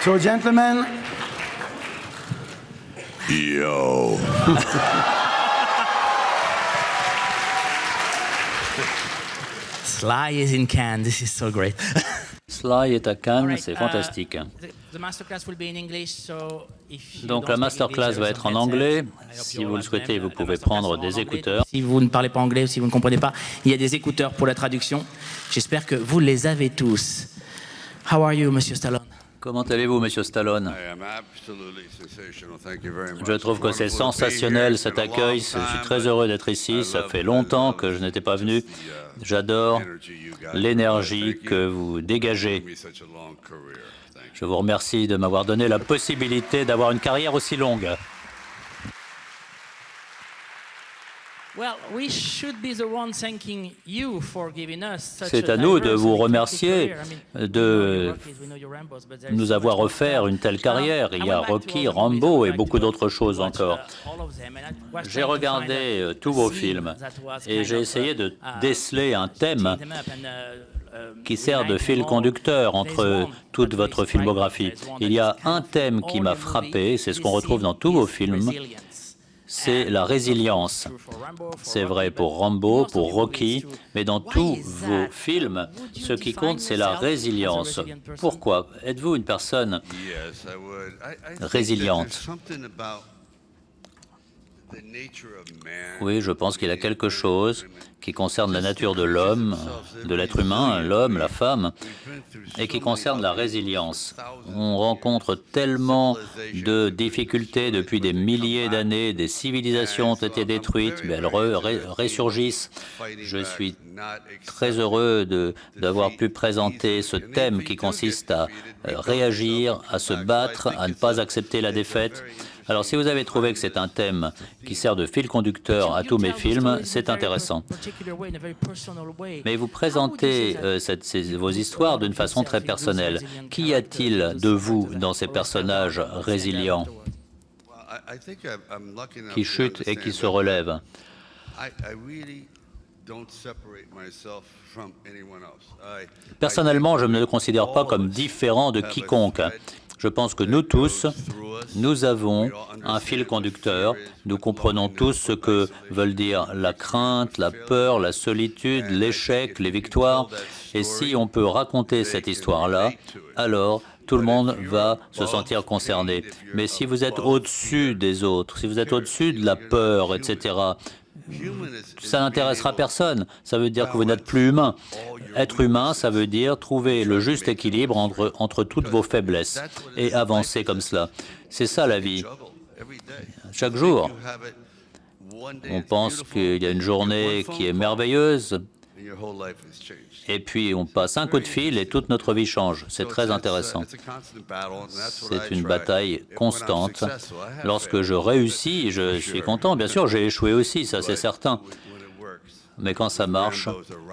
So, gentlemen. Yo. Sly is in Cannes. This is so great. Sly est à Cannes, c'est fantastique. Donc la masterclass va être en anglais. Si vous le souhaitez, vous pouvez prendre des écouteurs. Si vous ne parlez pas anglais ou si vous ne comprenez pas, il y a des écouteurs pour la traduction. J'espère que vous les avez tous. How are you, Monsieur Stallone? Comment allez-vous, Monsieur Stallone? Je trouve que c'est sensationnel cet accueil. Je suis très heureux d'être ici. Ça fait longtemps que je n'étais pas venu. J'adore l'énergie que vous dégagez. Je vous remercie de m'avoir donné la possibilité d'avoir une carrière aussi longue. C'est à nous de vous remercier de nous avoir offert une telle carrière. Il y a Rocky, Rambo et beaucoup d'autres choses encore. J'ai regardé tous vos films et j'ai essayé de déceler un thème qui sert de fil conducteur entre toute votre filmographie. Il y a un thème qui m'a frappé, c'est ce qu'on retrouve dans tous vos films, c'est la résilience. C'est vrai pour Rambo, pour Rocky, mais dans tous vos films, ce qui compte, c'est la résilience. Pourquoi? Êtes-vous une personne résiliente? Oui, je pense qu'il y a quelque chose qui concerne la nature de l'homme, de l'être humain, l'homme, la femme, et qui concerne la résilience. On rencontre tellement de difficultés depuis des milliers d'années, des civilisations ont été détruites, mais elles ressurgissent. Je suis très heureux d'avoir pu présenter ce thème qui consiste à réagir, à se battre, à ne pas accepter la défaite. Alors, si vous avez trouvé que c'est un thème qui sert de fil conducteur à tous mes films, c'est intéressant. Mais vous présentez vos histoires d'une façon très personnelle. Qu'y a-t-il de vous dans ces personnages résilients qui chutent et qui se relèvent? Personnellement, je ne me considère pas comme différent de quiconque. Je pense que nous tous, nous avons un fil conducteur. Nous comprenons tous ce que veulent dire la crainte, la peur, la solitude, l'échec, les victoires. Et si on peut raconter cette histoire-là, alors tout le monde va se sentir concerné. Mais si vous êtes au-dessus des autres, si vous êtes au-dessus de la peur, etc., ça n'intéressera personne. Ça veut dire que vous n'êtes plus humain. Être humain, ça veut dire trouver le juste équilibre entre toutes vos faiblesses et avancer comme cela. C'est ça la vie. Chaque jour, on pense qu'il y a une journée qui est merveilleuse et puis on passe un coup de fil et toute notre vie change. C'est très intéressant. C'est une bataille constante. Lorsque je réussis, je suis content. Bien sûr, j'ai échoué aussi, ça c'est certain. Mais quand ça marche,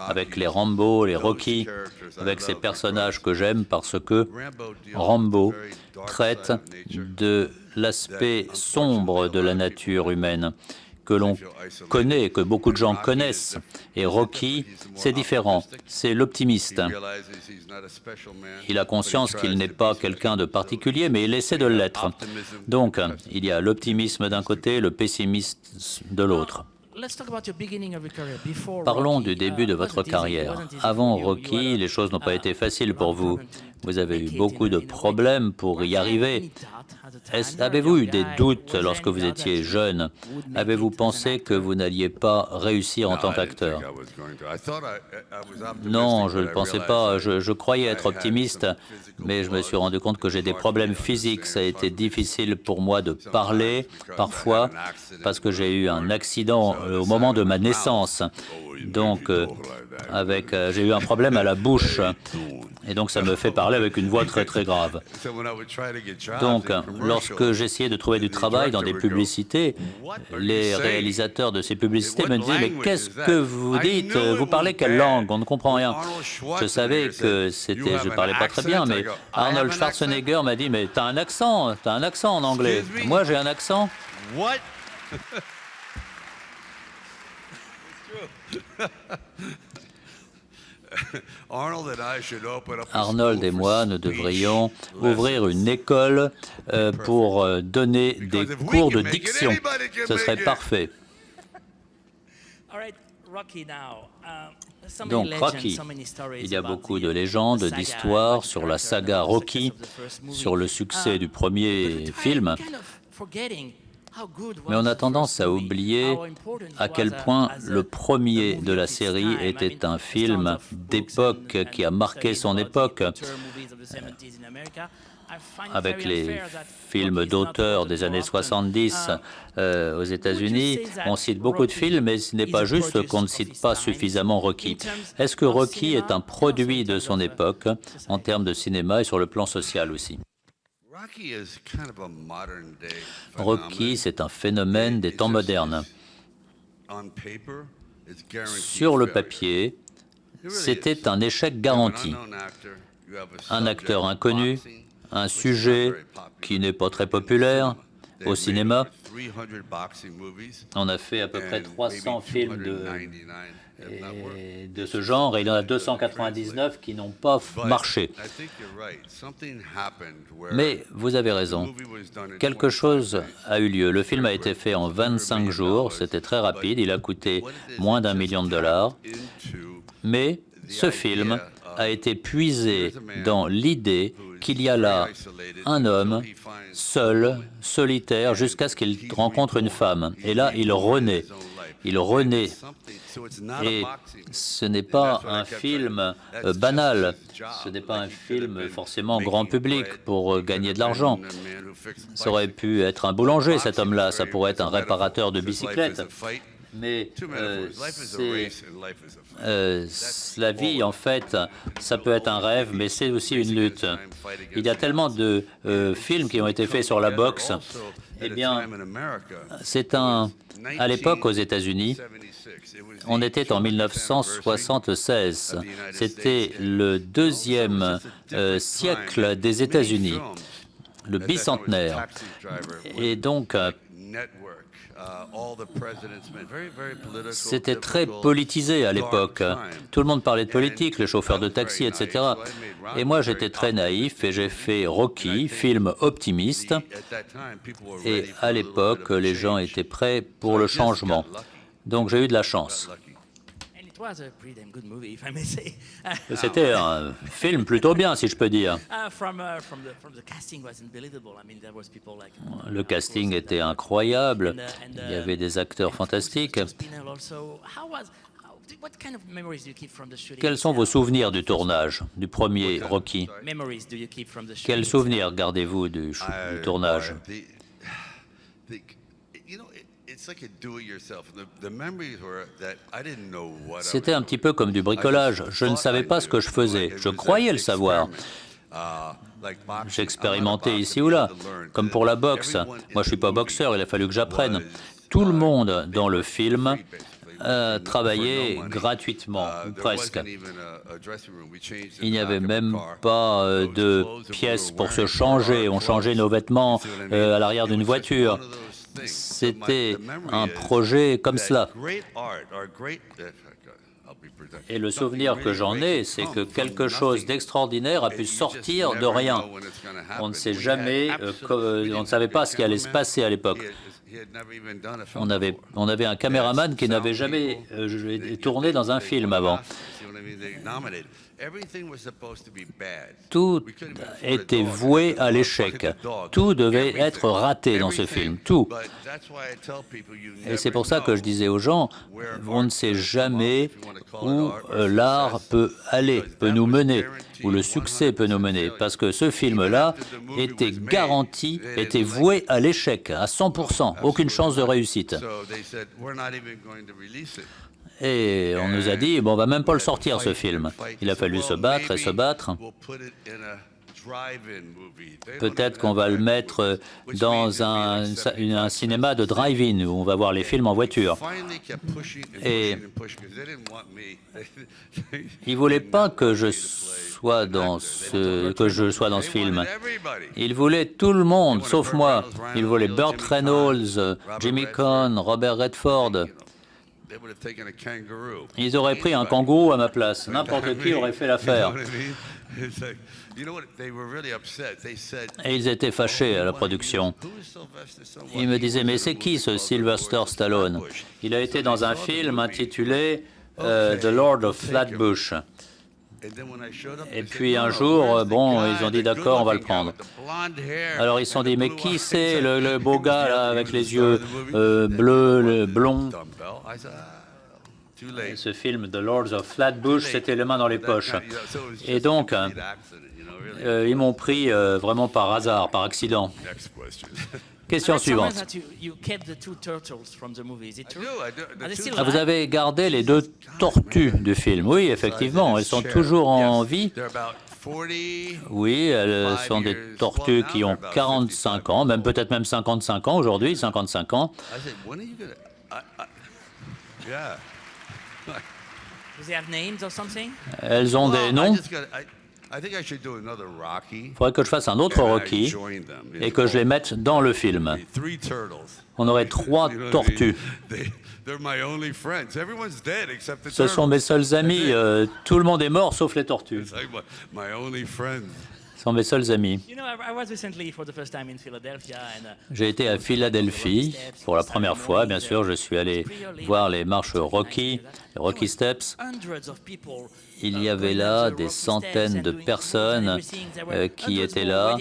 avec les Rambo, les Rocky, avec ces personnages que j'aime parce que Rambo traite de l'aspect sombre de la nature humaine que l'on connaît, que beaucoup de gens connaissent. Et Rocky, c'est différent, c'est l'optimiste. Il a conscience qu'il n'est pas quelqu'un de particulier, mais il essaie de l'être. Donc, il y a l'optimisme d'un côté, le pessimisme de l'autre. Parlons du début de votre carrière. Avant Rocky, les choses n'ont pas été faciles pour vous. Vous avez eu beaucoup de problèmes pour y arriver. Avez-vous eu des doutes lorsque vous étiez jeune? Avez-vous pensé que vous n'alliez pas réussir en tant qu'acteur? Non, je ne pensais pas. Je croyais être optimiste, mais je me suis rendu compte que j'ai des problèmes physiques. Ça a été difficile pour moi de parler, parfois, parce que j'ai eu un accident au moment de ma naissance. Donc, j'ai eu un problème à la bouche. Et donc, ça me fait parler avec une voix très, très grave. Donc, lorsque j'essayais de trouver du travail dans des publicités, les réalisateurs de ces publicités me disaient « Mais qu'est-ce que vous dites? Vous parlez quelle langue? On ne comprend rien. » Je savais que je ne parlais pas très bien, mais Arnold Schwarzenegger m'a dit « Mais t'as un accent en anglais. » Moi, j'ai un accent. Arnold et moi, nous devrions ouvrir une école pour donner des cours de diction. Ce serait parfait. Donc, Rocky, il y a beaucoup de légendes, d'histoires sur la saga Rocky, sur le succès du premier film, mais on a tendance à oublier à quel point le premier de la série était un film d'époque qui a marqué son époque. Avec les films d'auteurs des années 70 aux États-Unis, on cite beaucoup de films, mais ce n'est pas juste qu'on ne cite pas suffisamment Rocky. Est-ce que Rocky est un produit de son époque en termes de cinéma et sur le plan social aussi? Rocky, c'est un phénomène des temps modernes. Sur le papier, c'était un échec garanti. Un acteur inconnu, un sujet qui n'est pas très populaire au cinéma. On a fait à peu près 300 films de ce genre et il y en a 299 qui n'ont pas marché. Mais vous avez raison, quelque chose a eu lieu. Le film a été fait en 25 jours, c'était très rapide, il a coûté moins d'1 million de dollars. Mais ce film a été puisé dans l'idée qu'il y a là un homme seul, solitaire, jusqu'à ce qu'il rencontre une femme. Et là, il renaît. Il renaît. Et ce n'est pas un film banal. Ce n'est pas un film forcément grand public pour gagner de l'argent. Ça aurait pu être un boulanger, cet homme-là. Ça pourrait être un réparateur de bicyclettes. Mais la vie, en fait, ça peut être un rêve, mais c'est aussi une lutte. Il y a tellement de films qui ont été faits sur la boxe. Eh bien, à l'époque, aux États-Unis, on était en 1976. C'était le deuxième siècle des États-Unis, le bicentenaire. Et donc, c'était très politisé à l'époque. Tout le monde parlait de politique, les chauffeurs de taxi, etc. Et moi, j'étais très naïf et j'ai fait Rocky, film optimiste. Et à l'époque, les gens étaient prêts pour le changement. Donc j'ai eu de la chance. C'était un film plutôt bien, si je peux dire. Le casting était incroyable. Il y avait des acteurs fantastiques. Quels sont vos souvenirs du tournage, du premier Rocky? Quels souvenirs gardez-vous du tournage? C'était un petit peu comme du bricolage. Je ne savais pas ce que je faisais. Je croyais le savoir. J'expérimentais ici ou là, comme pour la boxe. Moi, je ne suis pas boxeur, il a fallu que j'apprenne. Tout le monde dans le film travaillait gratuitement, presque. Il n'y avait même pas de pièces pour se changer. On changeait nos vêtements à l'arrière d'une voiture. C'était un projet comme cela. Et le souvenir que j'en ai, c'est que quelque chose d'extraordinaire a pu sortir de rien. On ne sait jamais, on ne savait pas ce qui allait se passer à l'époque. On avait un caméraman qui n'avait jamais tourné dans un film avant. Tout était voué à l'échec. Tout devait être raté dans ce film. Tout. Et c'est pour ça que je disais aux gens, on ne sait jamais où l'art peut aller, peut nous mener, où le succès peut nous mener. Parce que ce film-là était garanti, était voué à l'échec, à 100%. Aucune chance de réussite. Et on nous a dit, bon, on va même pas le sortir, ce film. Il a fallu se battre et se battre. Peut-être qu'on va le metre dans un cinéma de drive-in, où on va voir les films en voiture. Et ils ne voulaient pas que je sois dans ce film. Ils voulaient tout le monde, sauf moi. Ils voulaient Burt Reynolds, Jimmy Caan, Robert Redford. Ils auraient pris un kangourou à ma place. N'importe qui aurait fait l'affaire. Et ils étaient fâchés à la production. Ils me disaient, mais c'est qui ce Sylvester Stallone? Il a été dans un film intitulé The Lord of Flatbush. Et puis un jour, bon, ils ont dit d'accord, on va le prendre. Alors ils se sont dit, mais qui c'est le beau gars là avec les yeux bleus, le blond? Et ce film The Lords of Flatbush, c'était les mains dans les poches. Et donc, ils m'ont pris vraiment par hasard, par accident. Question suivante. Ah, vous avez gardé les 2 tortues du film. Oui, effectivement, elles sont toujours en vie. Oui, elles sont des tortues qui ont 45 ans, même peut-être même 55 ans aujourd'hui, 55 ans. Elles ont des noms. Il faudrait que je fasse un autre Rocky et que je les mette dans le film. On aurait 3 tortues. Ce sont mes seuls amis. Tout le monde est mort sauf les tortues. Ce sont mes seuls amis. J'ai été à Philadelphie pour la première fois. Bien sûr, je suis allé voir les marches Rocky, les Rocky Steps. Il y avait là des centaines de personnes qui étaient là.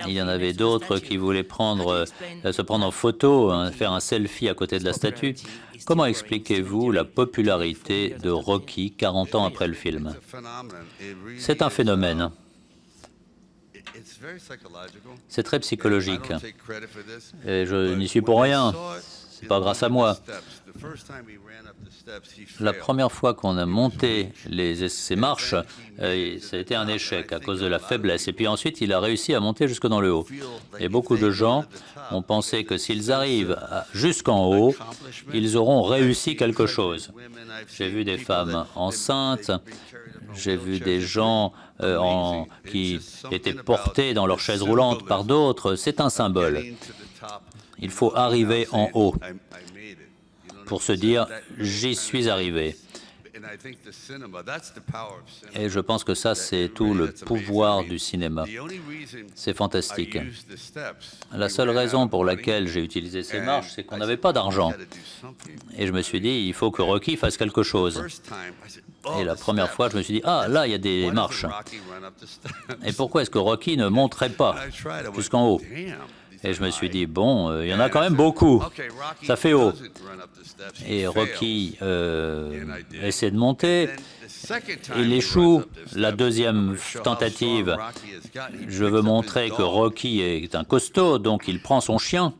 Il y en avait d'autres qui voulaient se prendre en photo, faire un selfie à côté de la statue. Comment expliquez-vous la popularité de Rocky 40 ans après le film? C'est un phénomène. C'est très psychologique. Et je n'y suis pour rien. C'est pas grâce à moi. La première fois qu'on a monté ces marches, ça a été un échec à cause de la faiblesse. Et puis ensuite, il a réussi à monter jusque dans le haut. Et beaucoup de gens ont pensé que s'ils arrivent jusqu'en haut, ils auront réussi quelque chose. J'ai vu des femmes enceintes, j'ai vu des gens qui étaient portés dans leur chaise roulante par d'autres. C'est un symbole. Il faut arriver en haut pour se dire « j'y suis arrivé ». Et je pense que ça, c'est tout le pouvoir du cinéma. C'est fantastique. La seule raison pour laquelle j'ai utilisé ces marches, c'est qu'on n'avait pas d'argent. Et je me suis dit, il faut que Rocky fasse quelque chose. Et la première fois, je me suis dit, ah, là, il y a des marches. Et pourquoi est-ce que Rocky ne monterait pas jusqu'en haut? Et je me suis dit, bon, il y en a quand même beaucoup. Ça fait haut. Et Rocky essaie de monter. Il échoue. La deuxième tentative, je veux montrer que Rocky est un costaud, donc il prend son chien.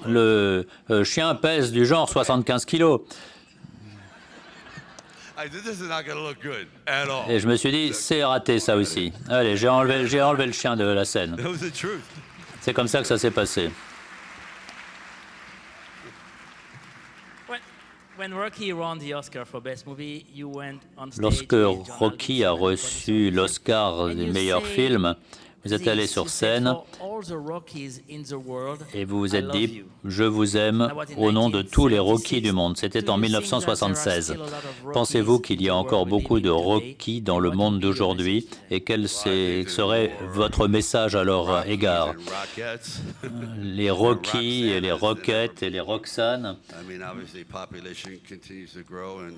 Le chien pèse du genre 75 kilos. Et je me suis dit, c'est raté ça aussi. Allez, j'ai enlevé le chien de la scène. C'est comme ça que ça s'est passé. Lorsque Rocky a reçu l'Oscar du meilleur film, vous êtes allé sur scène et vous vous êtes dit « Je vous aime au nom de tous les Rocky du monde ». C'était en 1976. Pensez-vous qu'il y a encore beaucoup de Rocky dans le monde d'aujourd'hui et quel serait votre message à leur égard? Les Rocky et les Rockets et les Roxanne,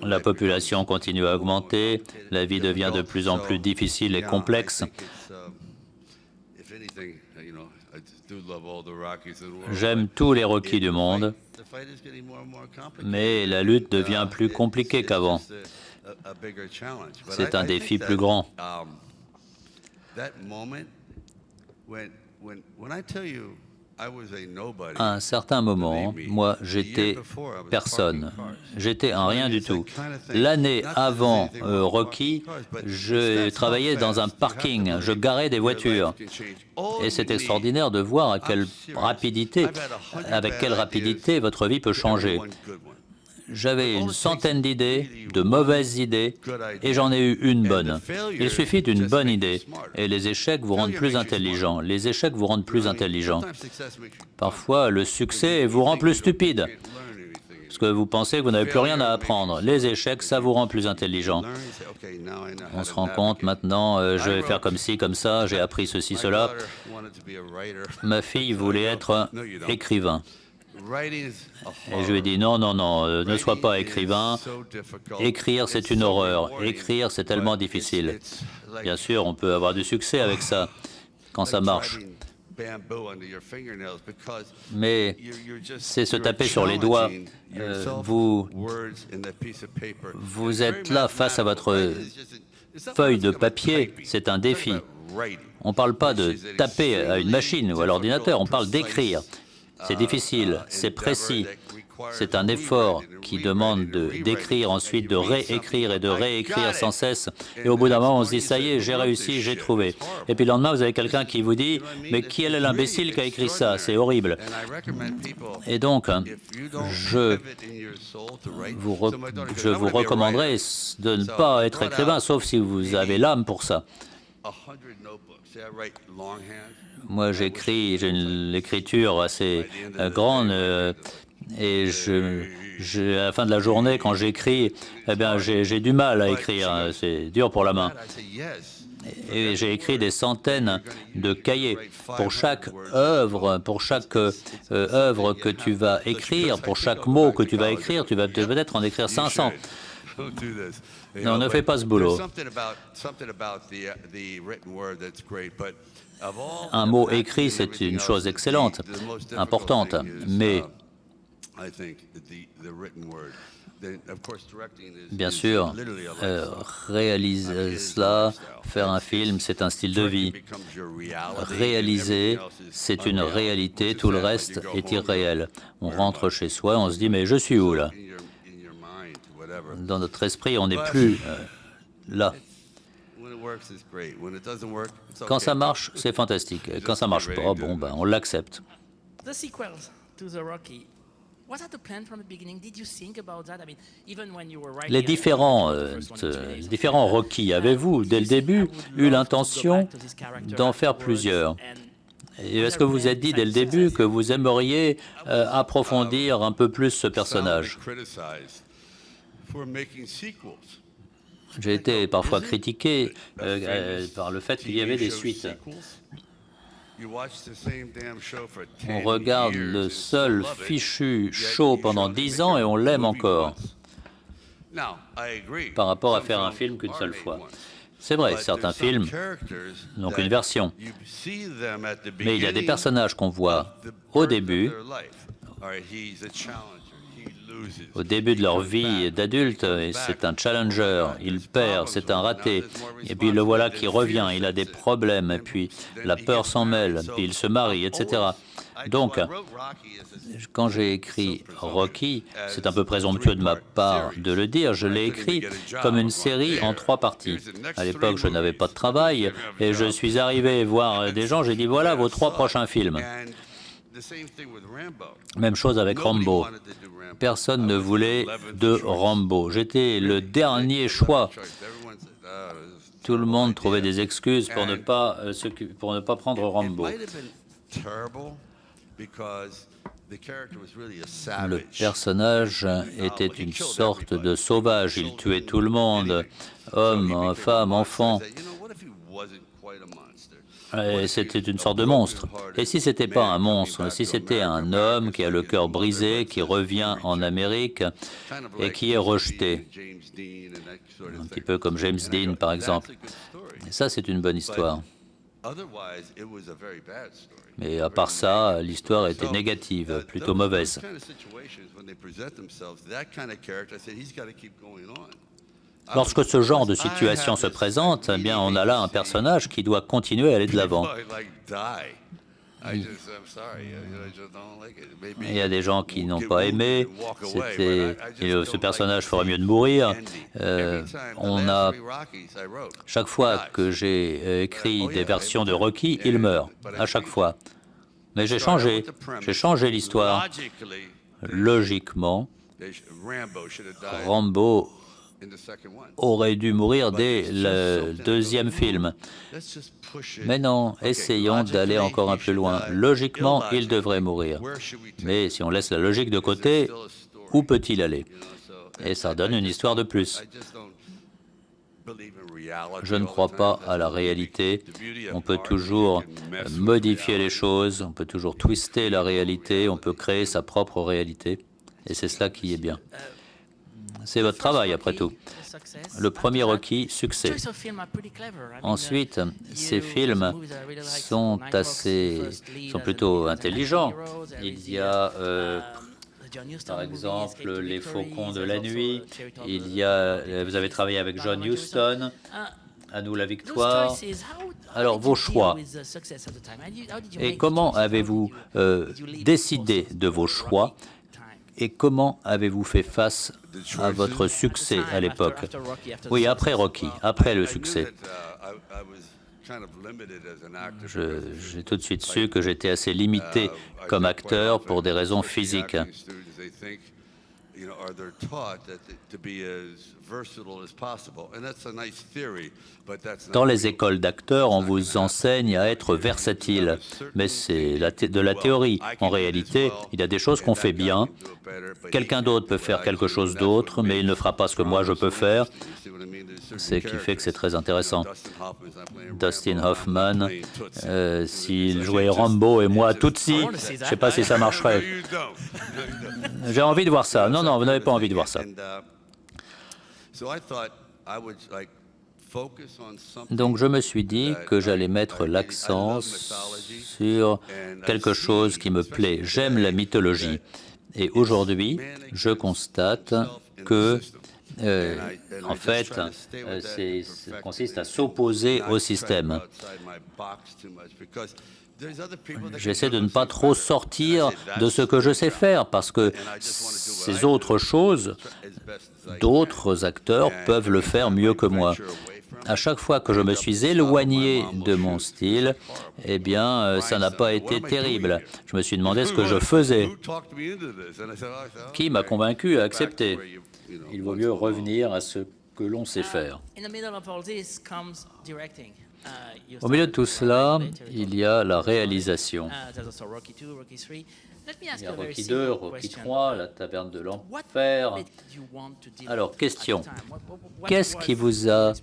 la population continue à augmenter, la vie devient de plus en plus difficile et complexe. J'aime tous les Rocky du monde, mais la lutte devient plus compliquée qu'avant. C'est un défi plus grand. À un certain moment, moi, j'étais personne. J'étais un rien du tout. L'année avant Rocky, je travaillais dans un parking. Je garais des voitures. Et c'est extraordinaire de voir avec quelle rapidité votre vie peut changer. J'avais une centaine d'idées, de mauvaises idées, et j'en ai eu une bonne. Il suffit d'une bonne idée, et les échecs vous rendent plus intelligent. Les échecs vous rendent plus intelligent. Parfois, le succès vous rend plus stupide, parce que vous pensez que vous n'avez plus rien à apprendre. Les échecs, ça vous rend plus intelligent. On se rend compte maintenant, je vais faire comme ci, comme ça, j'ai appris ceci, cela. Ma fille voulait être écrivain. Et je lui ai dit, non, non, non, ne sois pas écrivain. Écrire, c'est une horreur. Écrire, c'est tellement difficile. Bien sûr, on peut avoir du succès avec ça, quand ça marche. Mais c'est se taper sur les doigts. Vous êtes là face à votre feuille de papier, c'est un défi. On ne parle pas de taper à une machine ou à l'ordinateur, on parle d'écrire. C'est difficile, c'est précis. C'est un effort qui demande d'écrire, ensuite de réécrire et de réécrire sans cesse. Et au bout d'un moment, on se dit, ça y est, j'ai réussi, j'ai trouvé. Et puis le lendemain, vous avez quelqu'un qui vous dit, mais qui est l'imbécile qui a écrit ça? C'est horrible. Et donc, je vous recommanderais de ne pas être écrivain, sauf si vous avez l'âme pour ça. Moi, j'écris, j'ai une écriture assez grande. Et à la fin de la journée, quand j'écris, eh bien, j'ai du mal à écrire, c'est dur pour la main. Et j'ai écrit des centaines de cahiers. Pour chaque œuvre que tu vas écrire, pour chaque mot que tu vas écrire, tu vas peut-être en écrire 500. Non, ne fais pas ce boulot. Un mot écrit, c'est une chose excellente, importante, mais bien sûr, réaliser cela, faire un film, c'est un style de vie. Réaliser, c'est une réalité, tout le reste est irréel. On rentre chez soi, on se dit, mais je suis où là? Dans notre esprit, on n'est plus là. Quand ça marche, c'est fantastique. Quand ça marche pas, bon, ben, on l'accepte. Les différents Rocky, avez-vous, dès le début, eu l'intention d'en faire plusieurs? Et est-ce que vous vous êtes dit dès le début que vous aimeriez approfondir un peu plus ce personnage? J'ai été parfois critiqué par le fait qu'il y avait des suites. On regarde le seul fichu show pendant 10 ans et on l'aime encore, par rapport à faire un film qu'une seule fois. C'est vrai, certains films n'ont qu'une version, mais il y a des personnages qu'on voit au début de leur vie d'adulte, et c'est un challenger, il perd, c'est un raté, et puis le voilà qui revient, il a des problèmes, et puis la peur s'en mêle, puis il se marie, etc. Donc, quand j'ai écrit Rocky, c'est un peu présomptueux de ma part de le dire, je l'ai écrit comme une série en 3 parties. À l'époque, je n'avais pas de travail, et je suis arrivé voir des gens, j'ai dit, voilà vos 3 prochains films. Même chose avec Rambo. Personne ne voulait de Rambo. J'étais le dernier choix. Tout le monde trouvait des excuses pour ne pas prendre Rambo. Le personnage était une sorte de sauvage. Il tuait tout le monde, hommes, femmes, enfants. C'était une sorte de monstre. Et si c'était pas un monstre, si c'était un homme qui a le cœur brisé, qui revient en Amérique et qui est rejeté, un petit peu comme James Dean par exemple. Et ça, c'est une bonne histoire. Mais à part ça, l'histoire était négative, plutôt mauvaise. Lorsque ce genre de situation se présente, eh bien, on a là un personnage qui doit continuer à aller de l'avant. Il y a des gens qui n'ont pas aimé, ce personnage ferait mieux de mourir. Chaque fois que j'ai écrit des versions de Rocky, il meurt, à chaque fois. Mais j'ai changé l'histoire. Logiquement, Rambo aurait dû mourir dès le deuxième film. Mais non, essayons d'aller encore un peu loin. Logiquement, il devrait mourir. Mais si on laisse la logique de côté, où peut-il aller? Et ça donne une histoire de plus. Je ne crois pas à la réalité. On peut toujours modifier les choses, on peut toujours twister la réalité, on peut créer sa propre réalité. Et c'est cela qui est bien. C'est votre travail, après tout. Le premier Rocky, succès. Ensuite, ces films sont plutôt intelligents. Il y a, par exemple, Les Faucons de la nuit. Vous avez travaillé avec John Huston. À nous la victoire. Alors, vos choix. Et comment avez-vous décidé de vos choix? Et comment avez-vous fait face à votre succès à l'époque? Oui, après Rocky, après le succès. J'ai tout de suite su que j'étais assez limité comme acteur pour des raisons physiques. Dans les écoles d'acteurs, on vous enseigne à être versatile, mais c'est de la théorie. En réalité, il y a des choses qu'on fait bien, quelqu'un d'autre peut faire quelque chose d'autre, mais il ne fera pas ce que moi je peux faire. C'est ce qui fait que c'est très intéressant. Dustin Hoffman, s'il jouait Rambo et moi Tootsie, je ne sais pas si ça marcherait. J'ai envie de voir ça. Non, non, vous n'avez pas envie de voir ça. Donc je me suis dit que j'allais mettre l'accent sur quelque chose qui me plaît. J'aime la mythologie. Et aujourd'hui, je constate que, en fait, ça consiste à s'opposer au système. J'essaie de ne pas trop sortir de ce que je sais faire, parce que ces autres choses, d'autres acteurs peuvent le faire mieux que moi. À chaque fois que je me suis éloigné de mon style, eh bien, ça n'a pas été terrible. Je me suis demandé ce que je faisais. Qui m'a convaincu à accepter? Il vaut mieux revenir à ce que l'on sait faire. Au milieu de tout cela, il y a la réalisation. Il y a Rocky 2, Rocky 3, La Taverne de l'Enfer. Alors, question. Qu'est-ce qui vous a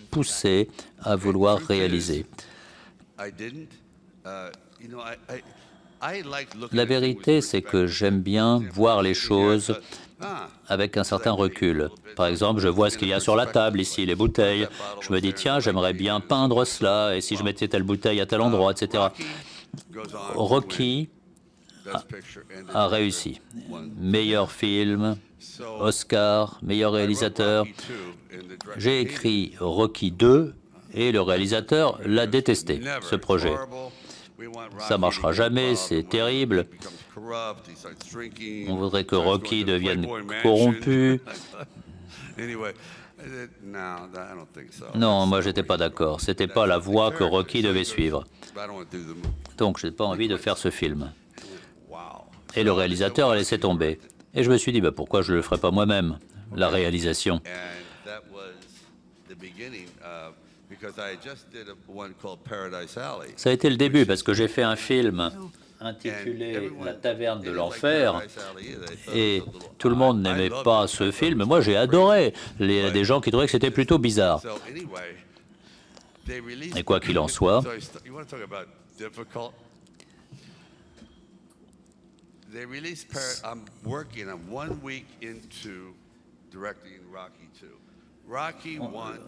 poussé à vouloir réaliser? La vérité, c'est que j'aime bien voir les choses avec un certain recul. Par exemple, je vois ce qu'il y a sur la table ici, les bouteilles. Je me dis, tiens, j'aimerais bien peindre cela, et si je mettais telle bouteille à tel endroit, etc. Rocky a réussi. Meilleur film, Oscar, meilleur réalisateur. J'ai écrit Rocky 2 et le réalisateur l'a détesté, ce projet. Ça ne marchera jamais, c'est terrible. On voudrait que Rocky devienne corrompu. Non, moi, j'étais pas d'accord. C'était pas la voie que Rocky devait suivre. Donc, je n'ai pas envie de faire ce film. Et le réalisateur a laissé tomber. Et je me suis dit, bah, pourquoi je ne le ferais pas moi-même, la réalisation? Ça a été le début, parce que j'ai fait un film intitulé La Taverne de l'Enfer, et tout le monde n'aimait pas ce film. Moi, j'ai adoré. Il y a des gens qui trouvaient que c'était plutôt bizarre. Et quoi qu'il en soit,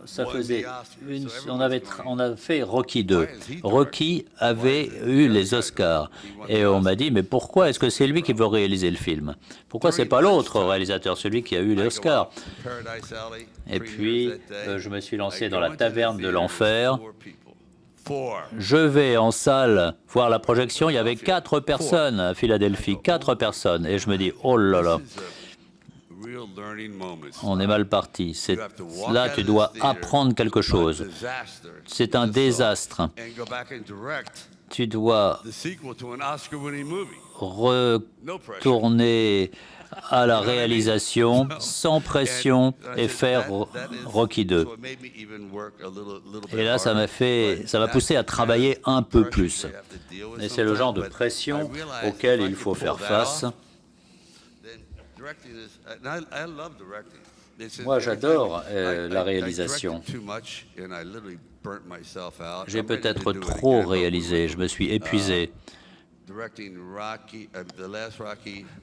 ça faisait on a fait Rocky 2. Rocky avait eu les Oscars. Et on m'a dit, mais pourquoi est-ce que c'est lui qui veut réaliser le film? Pourquoi c'est pas l'autre réalisateur, celui qui a eu les Oscars? Et puis, je me suis lancé dans La Taverne de l'Enfer. Je vais en salle voir la projection. Il y avait 4 personnes à Philadelphie, 4 personnes. Et je me dis, oh là là. On est mal parti. Là, tu dois apprendre quelque chose. C'est un désastre. tu dois the sequel to an Oscar-winning movie. retourner à la réalisation sans pression et faire Rocky 2. Et là, ça m'a poussé à travailler un peu plus. Et c'est le genre de pression auquel il faut faire face. Moi, j'adore la réalisation. J'ai peut-être trop réalisé, je me suis épuisé.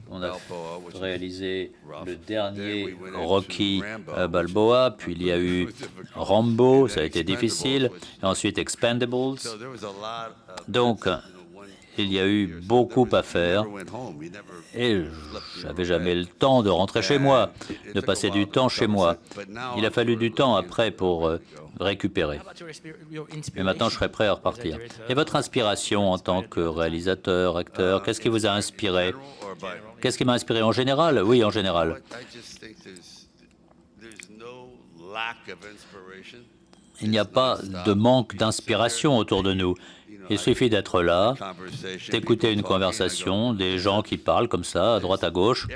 On a réalisé le dernier Rocky Balboa, puis il y a eu Rambo, ça a été difficile, et ensuite Expendables. Donc, il y a eu beaucoup à faire et je n'avais jamais le temps de rentrer chez moi, de passer du temps chez moi. Il a fallu du temps après pour récupérer. Mais maintenant, je serai prêt à repartir. Et votre inspiration en tant que réalisateur, acteur, qu'est-ce qui vous a inspiré? Qu'est-ce qui m'a inspiré en général? Oui, en général. Il n'y a pas de manque d'inspiration autour de nous. Il suffit d'être là, d'écouter une conversation, des gens qui parlent comme ça, à droite, à gauche.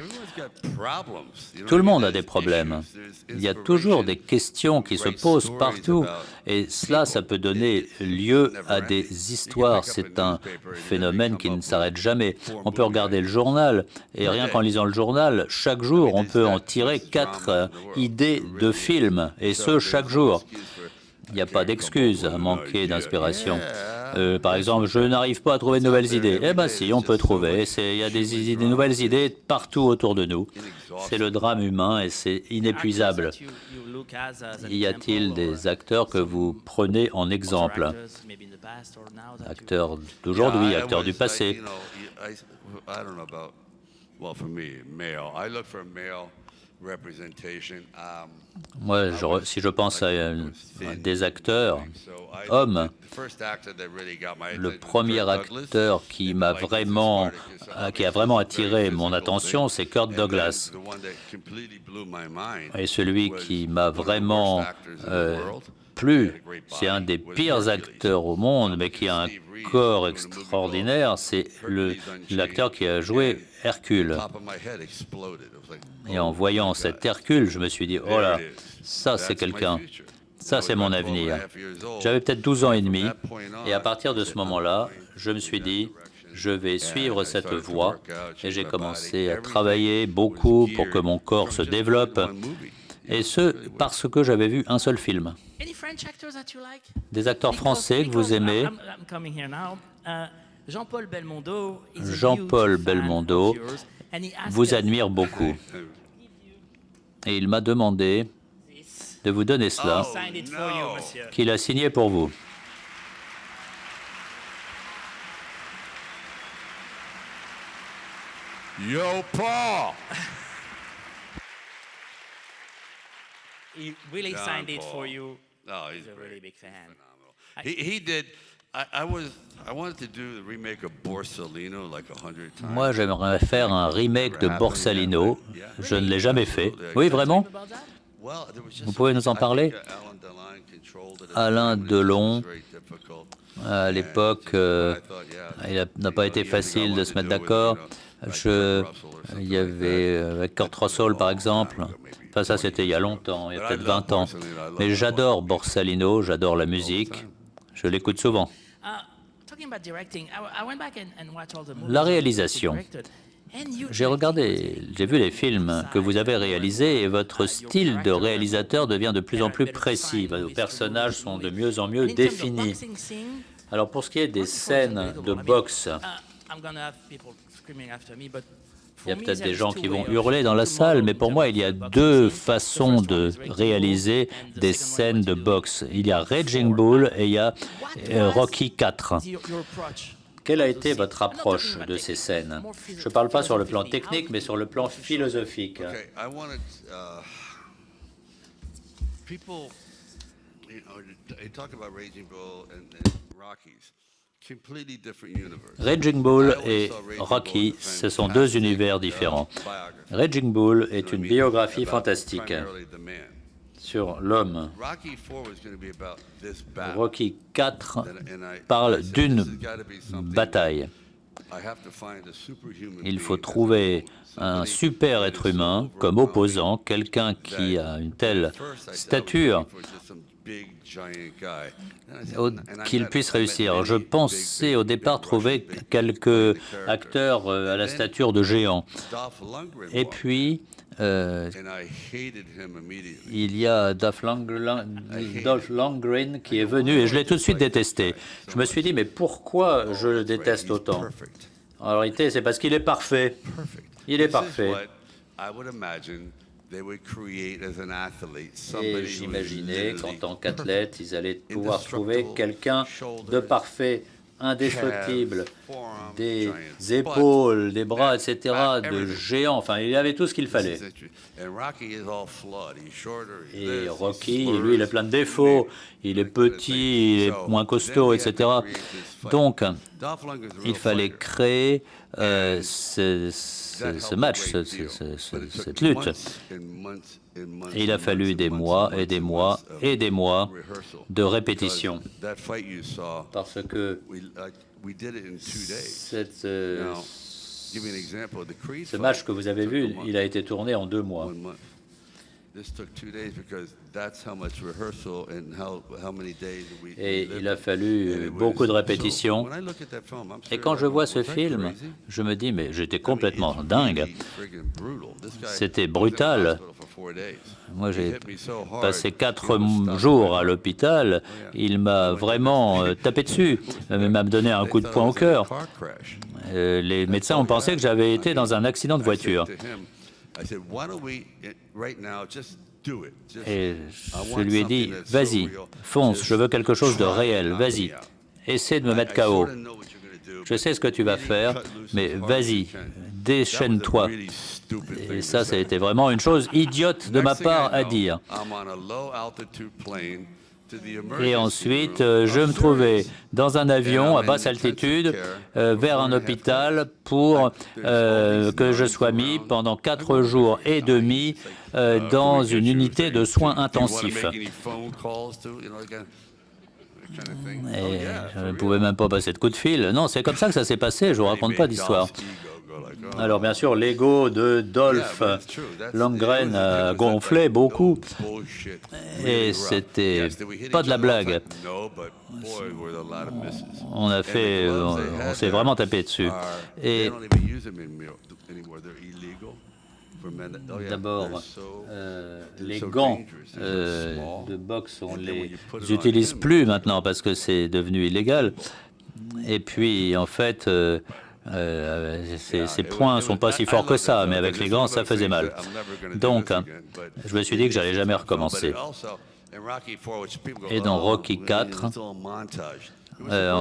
Tout le monde a des problèmes. Il y a toujours des questions qui se posent partout. Et cela, ça peut donner lieu à des histoires. C'est un phénomène qui ne s'arrête jamais. On peut regarder le journal, et rien qu'en lisant le journal, chaque jour, on peut en tirer 4 idées de films, et ce, chaque jour. Il n'y a pas d'excuse à manquer d'inspiration. Par exemple, je n'arrive pas à trouver de nouvelles idées. Eh bien si, on peut trouver. Il y a des nouvelles idées partout autour de nous. C'est le drame humain et c'est inépuisable. Y a-t-il des acteurs que vous prenez en exemple? Acteurs d'aujourd'hui, acteurs du passé? Moi, si je pense à des acteurs, hommes, le premier acteur qui a vraiment attiré mon attention, c'est Kirk Douglas. Et celui qui m'a vraiment plu, c'est un des pires acteurs au monde, mais qui a un corps extraordinaire, c'est l'acteur qui a joué Hercule. Et en voyant cet Hercule, je me suis dit, oh là, ça c'est quelqu'un, ça c'est mon avenir. J'avais peut-être 12 ans et demi, et à partir de ce moment-là, je me suis dit, je vais suivre cette voie, et j'ai commencé à travailler beaucoup pour que mon corps se développe, et ce, parce que j'avais vu un seul film. Des acteurs français que vous aimez? Jean-Paul Belmondo vous admire beaucoup. Et il m'a demandé de vous donner cela, qu'il a signé pour vous. Yo, Paul! He really signed it for you. No, he's a really big fan. He did. I wanted to do the remake of Borsalino like 100 times. Moi, j'aimerais faire un remake de Borsalino. Je ne l'ai jamais fait. Oui, vraiment? Vous pouvez nous en parler? Alain Delon, à l'époque, il n'a pas été facile de se mettre d'accord. Il y avait avec Kurt Russell, par exemple. Enfin, ça, c'était il y a longtemps, il y a peut-être 20 ans. Mais j'adore Borsalino, j'adore la musique. Je l'écoute souvent. La réalisation. J'ai vu les films que vous avez réalisés et votre style de réalisateur devient de plus en plus précis. Vos personnages sont de mieux en mieux définis. Alors pour ce qui est des scènes de boxe, il y a peut-être des gens qui vont hurler dans la salle, mais pour moi, il y a 2 façons de réaliser des scènes de boxe. Il y a Raging Bull et il y a Rocky 4. Quelle a été votre approche de ces scènes? Je ne parle pas sur le plan technique, mais sur le plan philosophique. Raging Bull et Rocky, ce sont 2 univers différents. Raging Bull est une biographie fantastique. sur l'homme. Rocky IV was going to be about this battle. Rocky IV And I parle said, d'une this has got to be something bataille. I have to find a superhuman Il faut being trouver as un somebody super that is être so humain comme overwhelming opposant, quelqu'un qui a une telle stature qu'il puisse réussir. Je pensais au départ trouver quelques acteurs à la stature de géants. Et puis, il y a Dolph Lundgren qui est venu et je l'ai tout de suite détesté. Je me suis dit, mais pourquoi je le déteste autant? En réalité, c'est parce qu'il est parfait. Il est parfait. Et j'imaginais qu'en tant qu'athlète, ils allaient pouvoir trouver quelqu'un de parfait, indestructible, des épaules, des bras, etc., de géant. Enfin, il avait tout ce qu'il fallait. Et Rocky, lui, il a plein de défauts. Il est petit, il est moins costaud, etc. Donc, il fallait créer ce match, cette lutte. Et il a fallu des mois et des mois et des mois de répétition. Parce que ce match que vous avez vu, il a été tourné en 2 mois. Et il a fallu beaucoup de répétitions. Et quand je vois ce film, je me dis, mais j'étais complètement dingue. C'était brutal. Moi, j'ai passé 4 jours à l'hôpital. Il m'a vraiment tapé dessus. Il m'a même donné un coup de poing au cœur. Les médecins ont pensé que j'avais été dans un accident de voiture. Et je lui ai dit, vas-y, fonce, je veux quelque chose de réel, vas-y, essaie de me mettre KO. Je sais ce que tu vas faire, mais vas-y, déchaîne-toi. Et ça a été vraiment une chose idiote de ma part à dire. Et ensuite, je me trouvais dans un avion à basse altitude vers un hôpital pour que je sois mis pendant 4 jours et demi dans une unité de soins intensifs. Et je ne pouvais même pas passer de coup de fil. Non, c'est comme ça que ça s'est passé, je ne vous raconte pas d'histoire. Alors bien sûr, l'ego de Dolph Lundgren a gonflé beaucoup et c'était pas de la blague. On s'est vraiment tapé dessus. Et d'abord, les gants de boxe, on les utilise plus maintenant parce que c'est devenu illégal. Et puis, en fait, ces poings ne sont pas si forts que ça, mais avec les gants, ça faisait mal. Donc, je me suis dit que j'allais jamais recommencer. Et dans Rocky IV,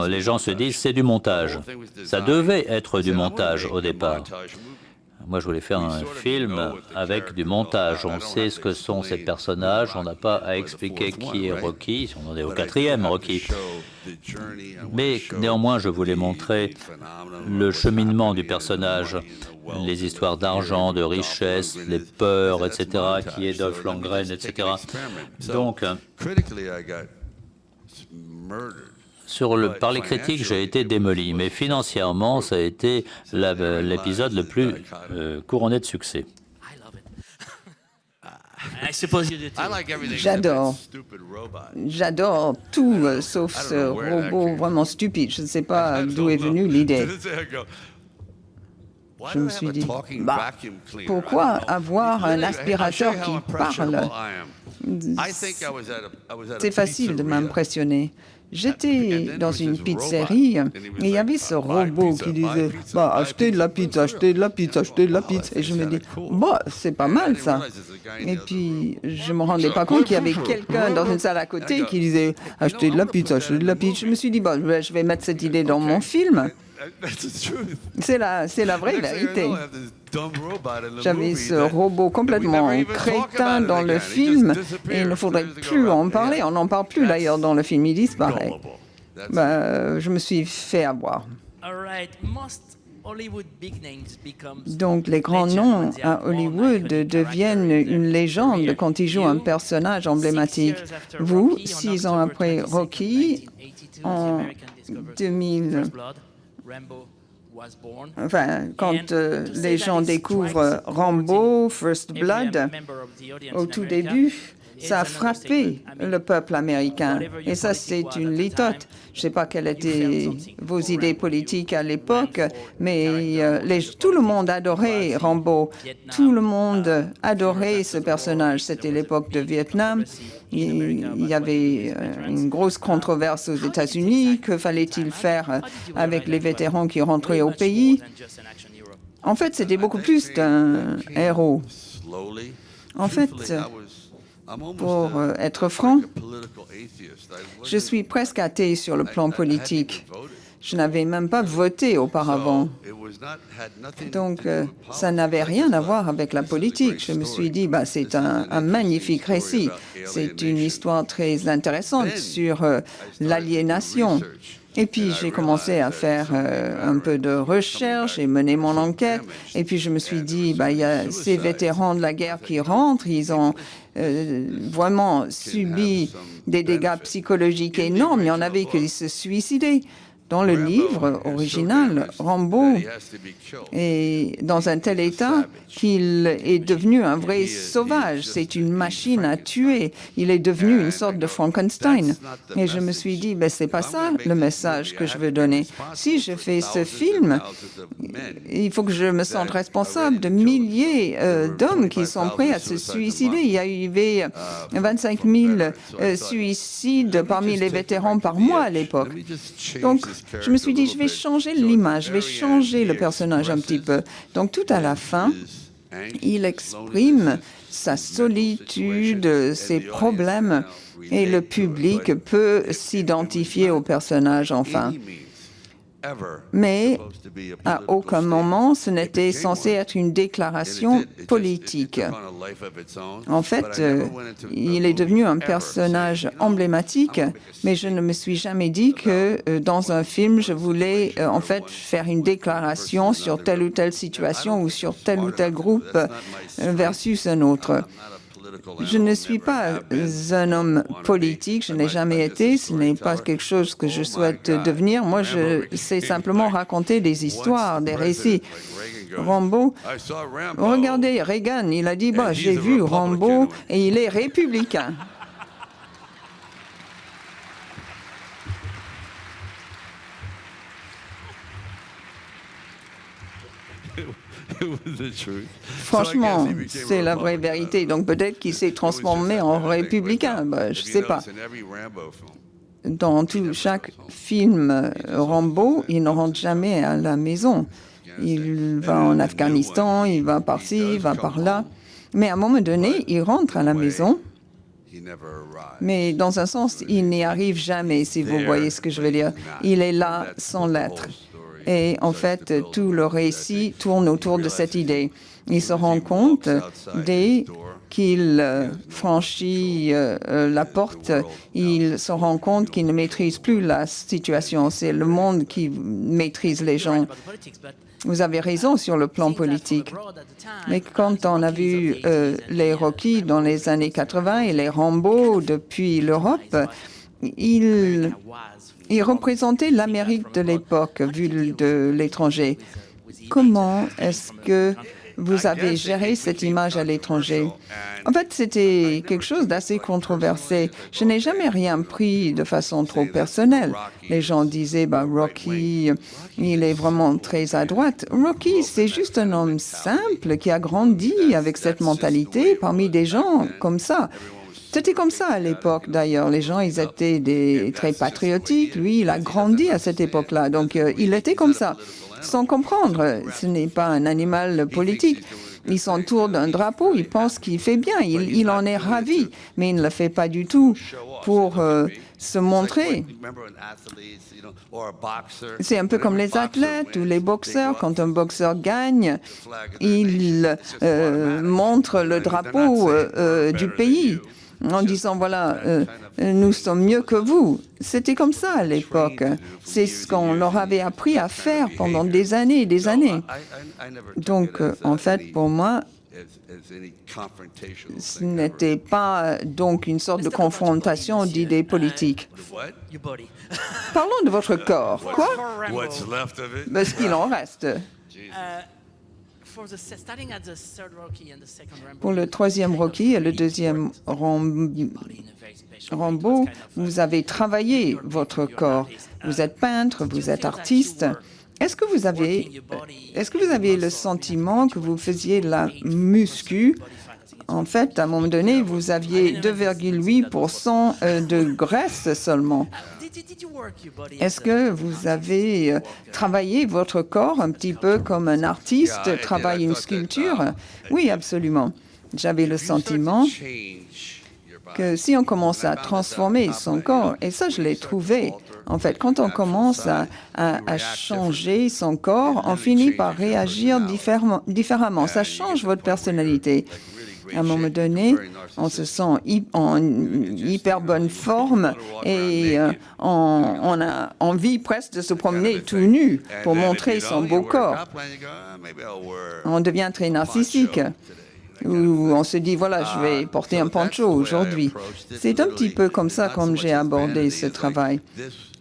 les gens se disent c'est du montage. Ça devait être du montage au départ. Moi, je voulais faire un film avec du montage. On sait ce que sont ces personnages. On n'a pas à expliquer qui est Rocky. On en est au 4e Rocky. Mais néanmoins, je voulais montrer le cheminement du personnage, les histoires d'argent, de richesse, les peurs, etc., qui est Dolph Lundgren, etc. Donc, par les critiques, j'ai été démoli, mais financièrement, ça a été l'épisode le plus couronné de succès. J'adore tout, sauf ce robot vraiment stupide. Je ne sais pas d'où est venue l'idée. Je me suis dit, pourquoi avoir un aspirateur qui parle? C'est facile de m'impressionner. J'étais dans une pizzerie et il y avait ce robot qui disait « achetez de la pizza, achetez de la pizza, achetez de la pizza ». Et je me dis « c'est pas mal ça ». Et puis je ne me rendais pas compte qu'il y avait quelqu'un dans une salle à côté qui disait « achetez de la pizza, achetez de la pizza ». Je me suis dit « je vais mettre cette idée dans mon film ». C'est la vraie vérité. J'avais ce robot complètement crétin dans le film et il ne faudrait plus en parler. On n'en parle plus d'ailleurs dans le film, il disparaît. Je me suis fait avoir. Donc les grands noms à Hollywood deviennent une légende quand ils jouent un personnage emblématique. Vous, 6 ans après Rocky, en 2000, quand les gens découvrent Rambo, First Blood, au tout début, ça a frappé le peuple américain. Et ça, c'est une litote. Je ne sais pas quelles étaient vos idées politiques à l'époque, mais tout le monde adorait Rambo. Tout le monde adorait ce personnage. C'était l'époque de Vietnam. Il y avait une grosse controverse aux États-Unis. Que fallait-il faire avec les vétérans qui rentraient au pays? En fait, c'était beaucoup plus d'un héros. En fait, pour être franc, je suis presque athée sur le plan politique. Je n'avais même pas voté auparavant. Donc, ça n'avait rien à voir avec la politique. Je me suis dit, c'est un magnifique récit. C'est une histoire très intéressante sur l'aliénation. Et puis, j'ai commencé à faire un peu de recherche et mener mon enquête. Et puis, je me suis dit, il y a ces vétérans de la guerre qui rentrent. Ils ont vraiment subi des dégâts psychologiques énormes. Il y en avait qui se suicidaient. Dans le livre original, Rambo est dans un tel état qu'il est devenu un vrai sauvage. C'est une machine à tuer. Il est devenu une sorte de Frankenstein. Et je me suis dit, c'est pas ça le message que je veux donner. Si je fais ce film, il faut que je me sente responsable de milliers d'hommes qui sont prêts à se suicider. Il y avait 25 000 suicides parmi les vétérans par mois à l'époque. Donc, je me suis dit, je vais changer l'image, je vais changer le personnage un petit peu. Donc, tout à la fin, il exprime sa solitude, ses problèmes, et le public peut s'identifier au personnage, enfin. Mais à aucun moment, ce n'était censé être une déclaration politique. En fait, il est devenu un personnage emblématique, mais je ne me suis jamais dit que dans un film, je voulais en fait faire une déclaration sur telle ou telle situation ou sur tel ou tel groupe versus un autre. Je ne suis pas un homme politique, je n'ai jamais été, ce n'est pas quelque chose que je souhaite devenir. Moi, je sais simplement raconter des histoires, des récits. Rambo, regardez, Reagan, il a dit, j'ai vu Rambo et il est républicain. Franchement, c'est la vraie vérité. Donc peut-être qu'il s'est transformé en républicain, je ne sais pas. Dans chaque film Rambo, il ne rentre jamais à la maison. Il va en Afghanistan, il va par-ci, il va par-là. Mais à un moment donné, il rentre à la maison. Mais dans un sens, il n'y arrive jamais, si vous voyez ce que je veux dire. Il est là sans l'être. Et en fait, tout le récit tourne autour de cette idée. Il se rend compte, dès qu'il franchit la porte, il se rend compte qu'il ne maîtrise plus la situation. C'est le monde qui maîtrise les gens. Vous avez raison sur le plan politique. Mais quand on a vu les Rocky dans les années 80 et les Rambo depuis l'Europe, il représentait l'Amérique de l'époque, vue de l'étranger. Comment est-ce que vous avez géré cette image à l'étranger? En fait, c'était quelque chose d'assez controversé. Je n'ai jamais rien pris de façon trop personnelle. Les gens disaient, Rocky, il est vraiment très à droite. Rocky, c'est juste un homme simple qui a grandi avec cette mentalité parmi des gens comme ça. C'était comme ça à l'époque, d'ailleurs. Les gens, ils étaient très patriotiques. Lui, il a grandi à cette époque-là. Donc, il était comme ça, sans comprendre. Ce n'est pas un animal politique. Il s'entoure d'un drapeau, il pense qu'il fait bien. Il en est ravi, mais il ne le fait pas du tout pour se montrer. C'est un peu comme les athlètes ou les boxeurs. Quand un boxeur gagne, il montre le drapeau du pays. en disant, voilà, nous sommes mieux que vous. C'était comme ça à l'époque. C'est ce qu'on leur avait appris à faire pendant des années et des années. Donc, en fait, pour moi, ce n'était pas donc une sorte de confrontation d'idées politiques. Parlons de votre corps. Quoi? Ben, ce qu'il en reste. Pour le troisième Rocky et le deuxième Rambo, vous avez travaillé votre corps. Vous êtes peintre, vous êtes artiste. Est-ce que vous avez le sentiment que vous faisiez la muscu? En fait, à un moment donné, vous aviez 2,8% de graisse seulement. Est-ce que vous avez travaillé votre corps un petit peu comme un artiste travaille une sculpture? Oui, absolument. J'avais le sentiment que si on commence à transformer son corps, et ça je l'ai trouvé, en fait, quand on commence à changer son corps, on finit par réagir différemment. Ça change votre personnalité. À un moment donné, on se sent en hyper bonne forme et on a envie presque de se promener tout nu pour montrer son beau corps. On devient très narcissique. Où on se dit, voilà, je vais porter un poncho aujourd'hui. C'est un petit peu comme ça comme j'ai abordé ce travail.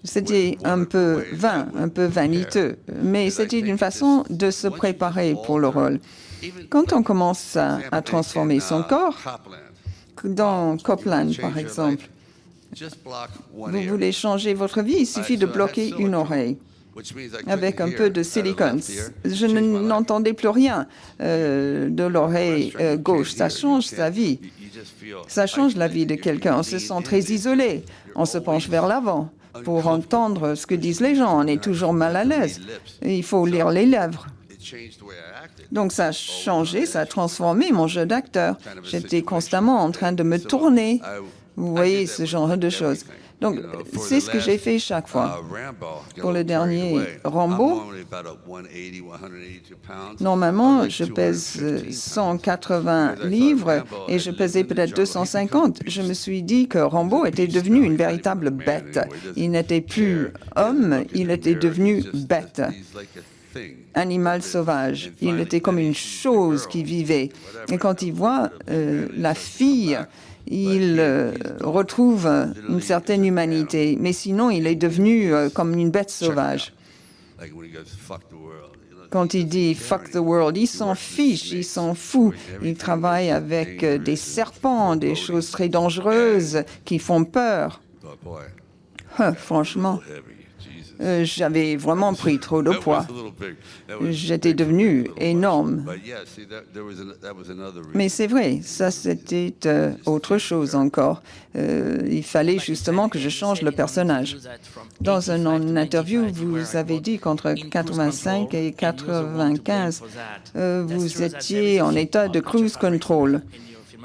C'était un peu vain, un peu vaniteux, mais c'était une façon de se préparer pour le rôle. Quand on commence à transformer son corps, dans Copland par exemple, vous voulez changer votre vie, il suffit de bloquer une oreille avec un peu de silicone. Je n'entendais plus rien de l'oreille gauche. Ça change sa vie. Ça change la vie de quelqu'un. On se sent très isolé. On se penche vers l'avant pour entendre ce que disent les gens. On est toujours mal à l'aise. Il faut lire les lèvres. Donc ça a changé, ça a transformé mon jeu d'acteur. J'étais constamment en train de me tourner. Vous voyez, ce genre de choses. Donc, c'est ce que j'ai fait chaque fois. Pour le dernier Rambo, normalement, je pèse 180 livres et je pesais peut-être 250. Je me suis dit que Rambo était devenu une véritable bête. Il n'était plus homme, il était devenu bête. Animal sauvage. Il était comme une chose qui vivait. Et quand il voit la fille, il retrouve une certaine humanité. Mais sinon, il est devenu comme une bête sauvage. Quand il dit « fuck the world », il s'en fiche, il s'en fout. Il travaille avec des serpents, des choses très dangereuses qui font peur. Franchement, j'avais vraiment pris trop de poids. J'étais devenu énorme. Mais c'est vrai, ça c'était autre chose encore. Il fallait justement que je change le personnage. Dans une interview, vous avez dit qu'entre 85 et 95, vous étiez en état de cruise control.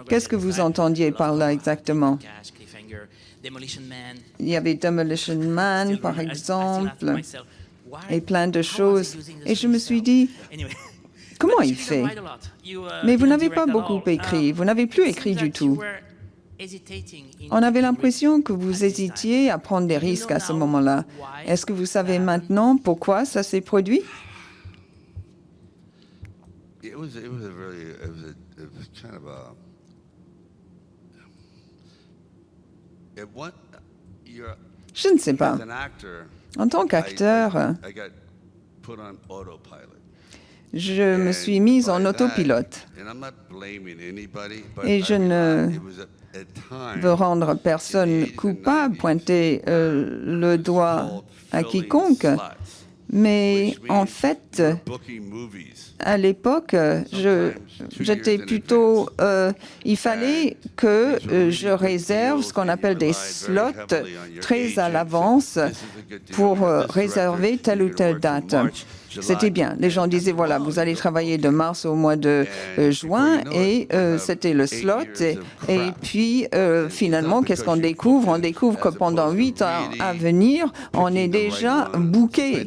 Qu'est-ce que vous entendiez par là exactement? Il y avait Demolition Man, par exemple, et plein de choses. Et je me suis dit, comment il fait? Mais vous n'avez pas beaucoup écrit, vous n'avez plus écrit du tout. On avait l'impression que vous hésitiez à prendre des risques à ce moment-là. Est-ce que vous savez maintenant pourquoi ça s'est produit? Je ne sais pas. En tant qu'acteur, je me suis mise en autopilote. Et je ne veux rendre personne coupable, pointer le doigt à quiconque. Mais en fait, à l'époque, j'étais plutôt... il fallait que je réserve ce qu'on appelle des slots très à l'avance pour réserver telle ou telle date. C'était bien. Les gens disaient, voilà, vous allez travailler de mars au mois de juin, et c'était le slot. Et puis, finalement, qu'est-ce qu'on découvre? On découvre que pendant 8 ans à venir, on est déjà booké.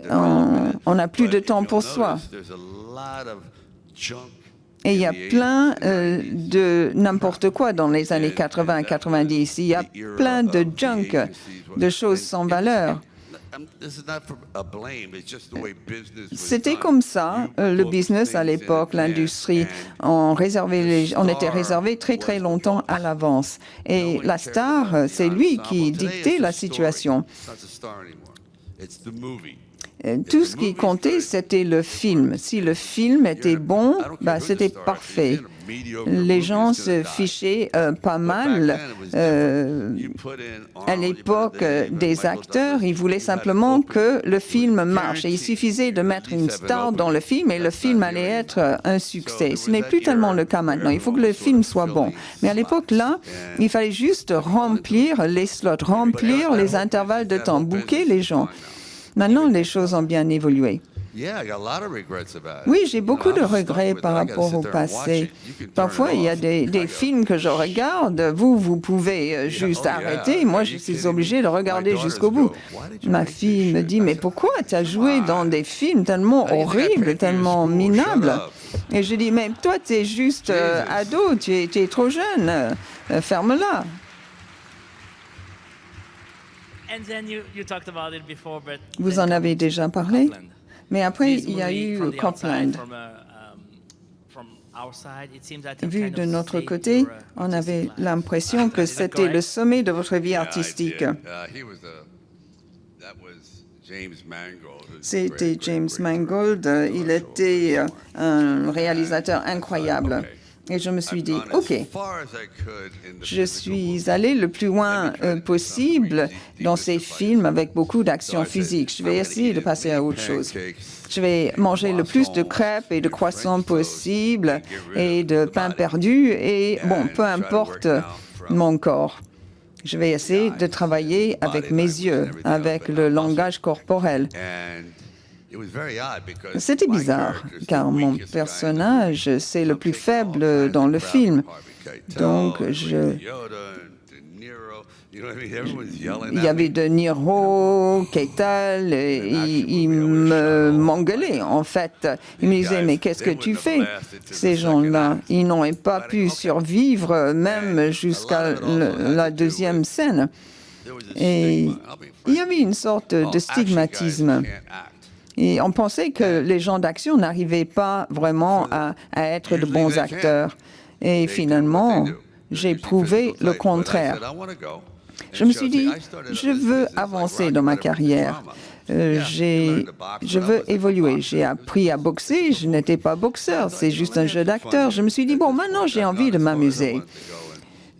On n'a plus de temps pour soi. Et il y a plein de n'importe quoi dans les années 80-90. Il y a plein de junk, de choses sans valeur. C'était comme ça, le business à l'époque, l'industrie. On était réservé très très longtemps à l'avance. Et la star, c'est lui qui dictait la situation. Tout ce qui comptait, c'était le film. Si le film était bon, c'était parfait. Les gens se fichaient pas mal. À l'époque des acteurs, ils voulaient simplement que le film marche. Et il suffisait de mettre une star dans le film et le film allait être un succès. Ce n'est plus tellement le cas maintenant. Il faut que le film soit bon. Mais à l'époque, là, il fallait juste remplir les slots, remplir les intervalles de temps, booker les gens. Maintenant, les choses ont bien évolué. Oui, j'ai beaucoup de regrets par rapport au passé. Parfois, il y a des films que je regarde. Vous pouvez juste arrêter. Moi, je suis obligée de regarder jusqu'au bout. Ma fille me dit, mais pourquoi tu as joué dans des films tellement horribles, tellement minables? Et je dis, mais toi, tu es juste ado, tu es trop jeune. Ferme-la. Vous en avez déjà parlé, mais après, il y a eu Copland. Vu de notre côté, on avait l'impression que c'était le sommet de votre vie artistique. C'était James Mangold. Il était un réalisateur incroyable. Et je me suis dit, OK, je suis allé le plus loin possible dans ces films avec beaucoup d'action physique. Je vais essayer de passer à autre chose. Je vais manger le plus de crêpes et de croissants possible et de pain perdu et, bon, peu importe mon corps. Je vais essayer de travailler avec mes yeux, avec le langage corporel. C'était bizarre, car mon personnage, c'est le plus faible dans le film. Donc, il y avait De Niro, Keitel, ils m'engueulaient, en fait. Ils me disaient, mais qu'est-ce que tu fais? Ces gens-là, ils n'ont pas pu survivre, même jusqu'à la deuxième scène. Et il y avait une sorte de stigmatisme. Et on pensait que les gens d'action n'arrivaient pas vraiment à être de bons acteurs. Et finalement, j'ai prouvé le contraire. Je me suis dit, je veux avancer dans ma carrière. Je veux évoluer. J'ai appris à boxer. Je n'étais pas boxeur. C'est juste un jeu d'acteur. Je me suis dit, bon, maintenant, j'ai envie de m'amuser.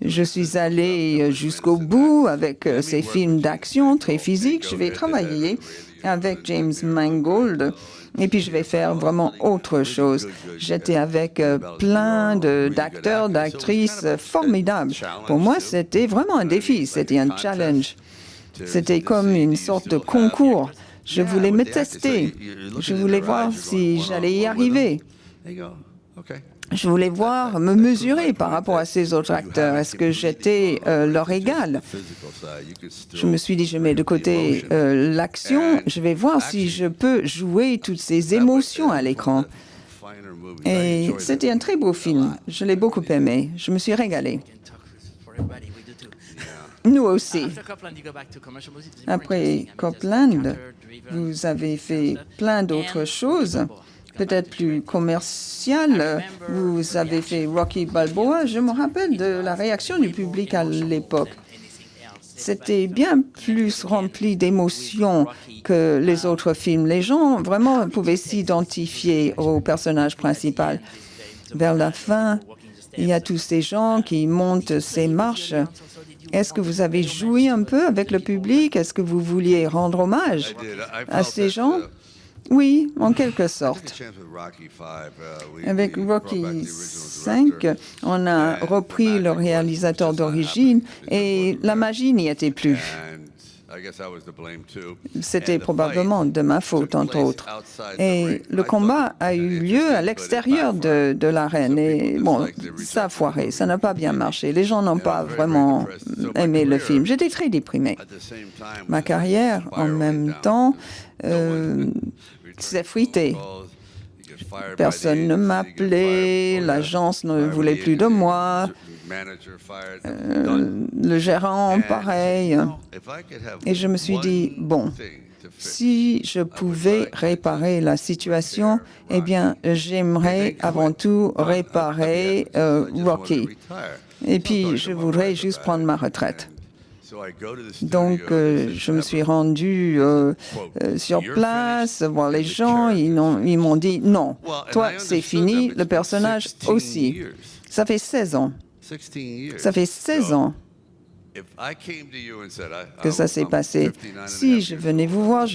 Je suis allé jusqu'au bout avec ces films d'action très physiques. Je vais travailler avec James Mangold et puis je vais faire vraiment autre chose. J'étais avec plein d'acteurs, d'actrices formidables. Pour moi, c'était vraiment un défi, c'était un challenge. C'était comme une sorte de concours. Je voulais me tester. Je voulais voir si j'allais y arriver. Je voulais voir, me mesurer par rapport à ces autres acteurs. Est-ce que j'étais leur égal? Je me suis dit, je mets de côté l'action, je vais voir si je peux jouer toutes ces émotions à l'écran. Et c'était un très beau film. Je l'ai beaucoup aimé. Je me suis régalée. Nous aussi. Après Copland, vous avez fait plein d'autres choses. Peut-être plus commercial. Vous avez fait Rocky Balboa. Je me rappelle de la réaction du public à l'époque. C'était bien plus rempli d'émotions que les autres films. Les gens vraiment pouvaient s'identifier au personnage principal. Vers la fin, il y a tous ces gens qui montent ces marches. Est-ce que vous avez joué un peu avec le public? Est-ce que vous vouliez rendre hommage à ces gens? Oui, en quelque sorte. Avec Rocky V, on a repris le réalisateur d'origine et la magie n'y était plus. C'était probablement de ma faute, entre autres. Et le combat a eu lieu à l'extérieur de l'arène. Et bon, ça a foiré, ça n'a pas bien marché. Les gens n'ont pas vraiment aimé le film. J'étais très déprimée. Ma carrière, en même temps, s'est fruitée. Personne ne m'appelait, l'agence ne voulait plus de moi, le gérant, pareil. Et je me suis dit, bon, si je pouvais réparer la situation, eh bien, j'aimerais avant tout réparer Rocky. Et puis, je voudrais juste prendre ma retraite. Donc, je me suis rendu sur place, voir les gens. Ils m'ont dit, non, toi, c'est fini, le personnage aussi. Ça fait 16 ans. Ça fait 16 ans que ça s'est passé. Si je venais vous voir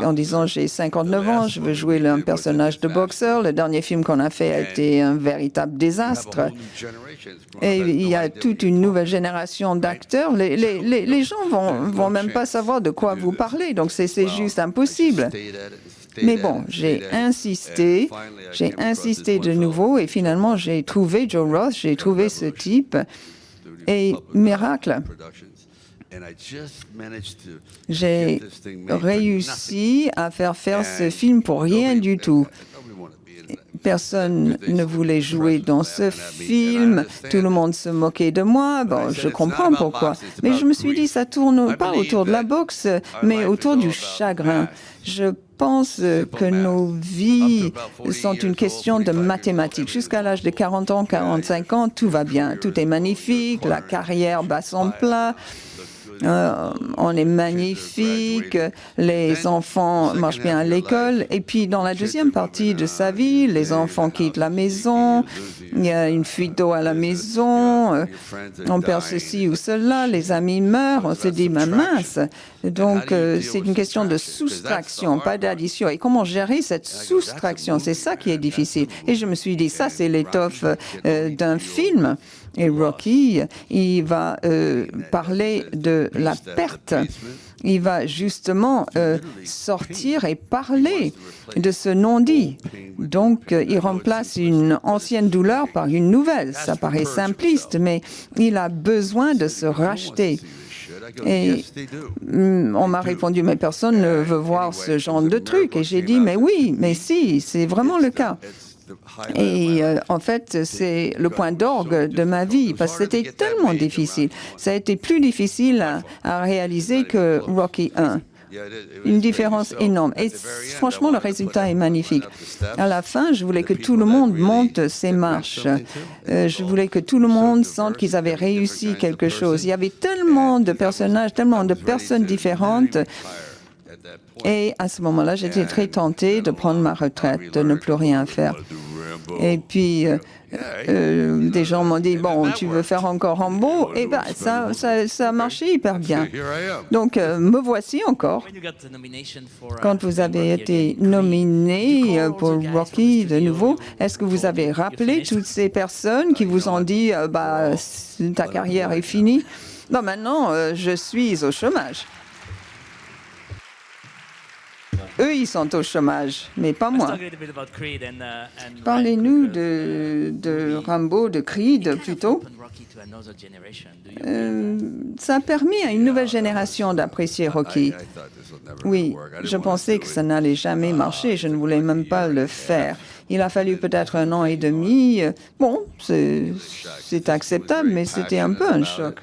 en disant j'ai 59 ans, je veux jouer un personnage de boxeur, le dernier film qu'on a fait a été un véritable désastre. Et il y a toute une nouvelle génération d'acteurs. Les gens vont même pas savoir de quoi vous parlez, donc c'est juste impossible. Mais bon, j'ai insisté de nouveau et finalement j'ai trouvé Joe Roth, j'ai trouvé ce type. Et miracle, j'ai réussi à faire ce film pour rien du tout. Personne ne voulait jouer dans ce film, tout le monde se moquait de moi, bon, je comprends pourquoi. Mais je me suis dit, ça tourne pas autour de la boxe, mais autour du chagrin. Je pense que nos vies sont une question de mathématiques. Jusqu'à l'âge de 40 ans, 45 ans, tout va bien, tout est magnifique, la carrière bat son plat. On est magnifique, les enfants marchent bien à l'école. Et puis, dans la deuxième partie de sa vie, les enfants quittent la maison, il y a une fuite d'eau à la maison, on perd ceci ou cela, les amis meurent, on se dit, mais mince. Donc, c'est une question de soustraction, pas d'addition. Et comment gérer cette soustraction? C'est ça qui est difficile. Et je me suis dit, ça, c'est l'étoffe d'un film. Et Rocky, il va parler de la perte. Il va justement sortir et parler de ce non-dit. Donc, il remplace une ancienne douleur par une nouvelle. Ça paraît simpliste, mais il a besoin de se racheter. Et on m'a répondu, mais personne ne veut voir ce genre de truc. Et j'ai dit, mais oui, mais si, c'est vraiment le cas. Et en fait, c'est le point d'orgue de ma vie, parce que c'était tellement difficile. Ça a été plus difficile à réaliser que Rocky 1. Une différence énorme. Et franchement, le résultat est magnifique. À la fin, je voulais que tout le monde monte ces marches. Je voulais que tout le monde sente qu'ils avaient réussi quelque chose. Il y avait tellement de personnages, tellement de personnes différentes. Et à ce moment-là, j'étais très tentée de prendre ma retraite, de ne plus rien faire. Et puis, des gens m'ont dit, bon, tu veux faire encore Rambo? Et bien, ça a marché hyper bien. Donc, me voici encore. Quand vous avez été nominé pour Rocky de nouveau, est-ce que vous avez rappelé toutes ces personnes qui vous ont dit, bah, ta carrière est finie? Ben, maintenant, je suis au chômage. Eux, ils sont au chômage, mais pas moi. Parlez-nous de Rambo, de Creed plutôt. Ça a permis à une nouvelle génération d'apprécier Rocky. Oui, je pensais que ça n'allait jamais marcher, je ne voulais même pas le faire. Il a fallu peut-être 1 an et demi. Bon, c'est acceptable, mais c'était un peu un choc.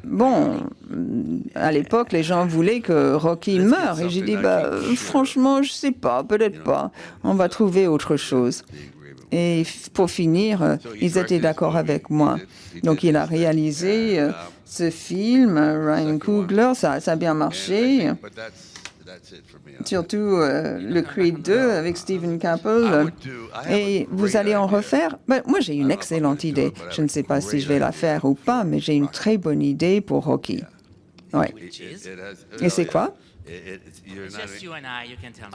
Bon, à l'époque, les gens voulaient que Rocky meure. Et j'ai dit, bah, franchement, je ne sais pas, peut-être pas. On va trouver autre chose. Et pour finir, ils étaient d'accord avec moi. Donc, il a réalisé ce film, Ryan Coogler, ça a bien marché. Surtout le Creed 2 avec Stephen Caple. Et vous allez en refaire? Ben, moi, j'ai une excellente idée. Je ne sais pas si je vais la faire ou pas, mais j'ai une très bonne idée pour Rocky. Ouais. Et c'est quoi?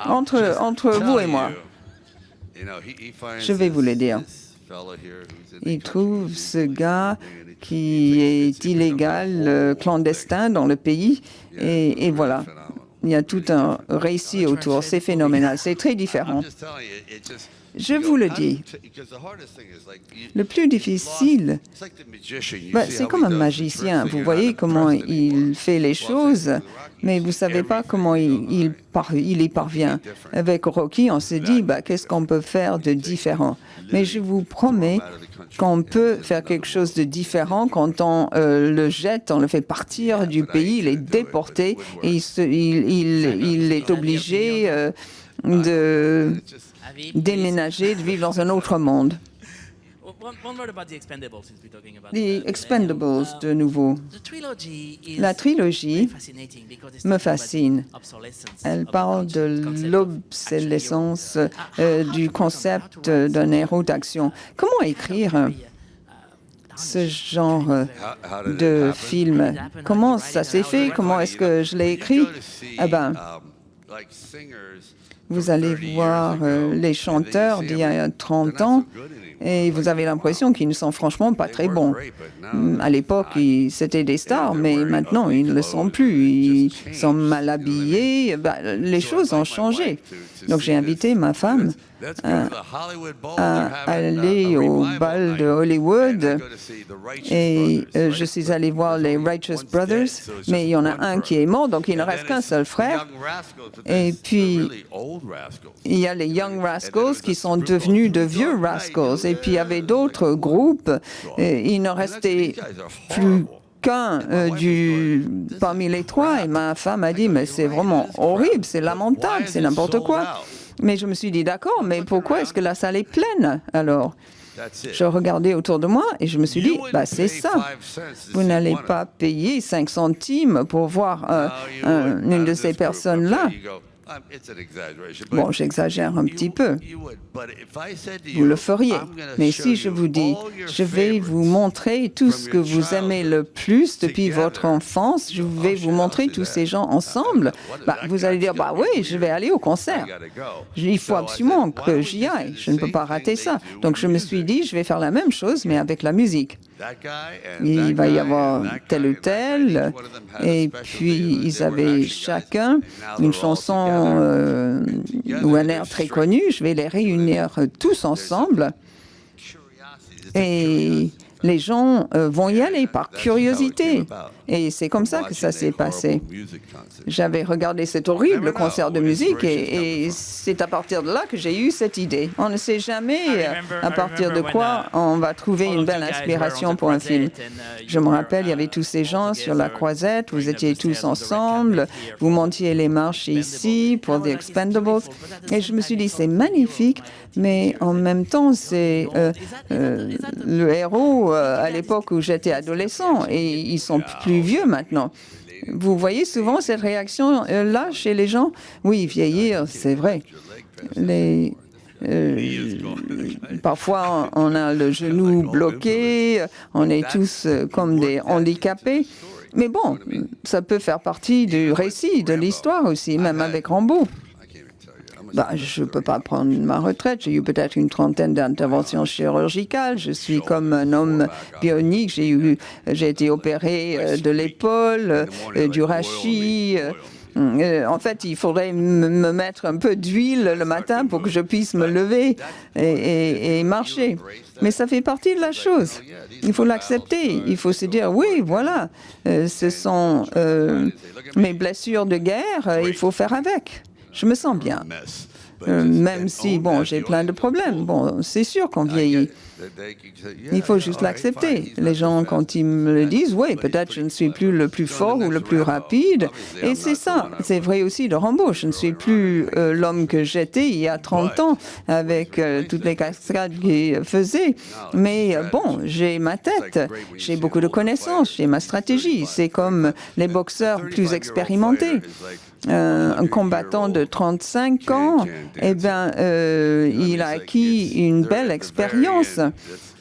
Entre vous et moi. Je vais vous le dire. Il trouve ce gars qui est illégal, clandestin dans le pays, et voilà. Il y a tout un récit autour. C'est phénoménal. C'est très différent. Je vous le dis, le plus difficile, c'est comme un magicien. Vous voyez comment il fait les choses, mais vous ne savez pas comment il y parvient. Avec Rocky, on s'est dit, qu'est-ce qu'on peut faire de différent? Mais je vous promets qu'on peut faire quelque chose de différent quand on le jette, on le fait partir du pays, il est déporté et il est obligé de déménager, de vivre dans un autre monde. Les Expendables, de nouveau. La trilogie me fascine. Elle parle de l'obsolescence du concept d'un héros d'action. Comment écrire ce genre de film? Comment ça s'est fait? Comment est-ce que je l'ai écrit? Eh bien, vous allez voir les chanteurs d'il y a 30 ans et vous avez l'impression qu'ils ne sont franchement pas très bons. À l'époque, c'était des stars, mais maintenant, ils ne le sont plus. Ils sont mal habillés. Les choses ont changé. Donc, j'ai invité ma femme à aller au bal de Hollywood et je suis allé voir les Righteous Brothers, mais il y en a un qui est mort, donc il ne reste qu'un seul frère. Et puis, il y a les Young Rascals qui sont devenus de vieux Rascals. Et puis, il y avait d'autres groupes. Il ne restait plus qu'un parmi les trois. Et ma femme a dit, mais c'est vraiment horrible, c'est lamentable, c'est n'importe quoi. Mais je me suis dit, d'accord, mais pourquoi est-ce que la salle est pleine alors? Je regardais autour de moi et je me suis dit, c'est ça. Vous n'allez pas payer 5 centimes pour voir une de ces personnes-là. Bon, j'exagère un petit peu. Vous le feriez. Mais si je vous dis, je vais vous montrer tout ce que vous aimez le plus depuis votre enfance, je vais vous montrer tous ces gens ensemble, vous allez dire, oui, je vais aller au concert. Il faut absolument que j'y aille. Je ne peux pas rater ça. Donc, je me suis dit, je vais faire la même chose, mais avec la musique. Il va y avoir tel ou tel, et puis ils avaient chacun une chanson ou un air très connu. Je vais les réunir tous ensemble et les gens vont y aller par curiosité. Et c'est comme ça que ça s'est passé. J'avais regardé cet horrible concert de musique et c'est à partir de là que j'ai eu cette idée. On ne sait jamais à partir de quoi on va trouver une belle inspiration pour un film. Je me rappelle, il y avait tous ces gens sur la Croisette, vous étiez tous ensemble, vous montiez les marches ici pour The Expendables. Et je me suis dit, c'est magnifique, mais en même temps, c'est le héros à l'époque où j'étais adolescent et ils sont plus vieux maintenant. Vous voyez souvent cette réaction-là chez les gens? Oui, vieillir, c'est vrai. Parfois, on a le genou bloqué, on est tous comme des handicapés. Mais bon, ça peut faire partie du récit, de l'histoire aussi, même avec Rambo. Je ne peux pas prendre ma retraite. J'ai eu peut-être une trentaine d'interventions chirurgicales. Je suis comme un homme bionique. J'ai été opéré de l'épaule, du rachis. En fait, il faudrait me mettre un peu d'huile le matin pour que je puisse me lever et marcher. Mais ça fait partie de la chose. Il faut l'accepter. Il faut se dire, oui, voilà, ce sont mes blessures de guerre, il faut faire avec. Je me sens bien. Même si, j'ai plein de problèmes. Bon, c'est sûr qu'on vieillit. Il faut juste l'accepter. Les gens, quand ils me le disent, oui, peut-être je ne suis plus le plus fort ou le plus rapide. Et c'est ça. C'est vrai aussi de Rambo. Je ne suis plus l'homme que j'étais il y a 30 ans avec toutes les cascades qu'il faisait. Mais j'ai ma tête. J'ai beaucoup de connaissances. J'ai ma stratégie. C'est comme les boxeurs plus expérimentés. Un combattant de 35 ans, il a acquis une belle expérience.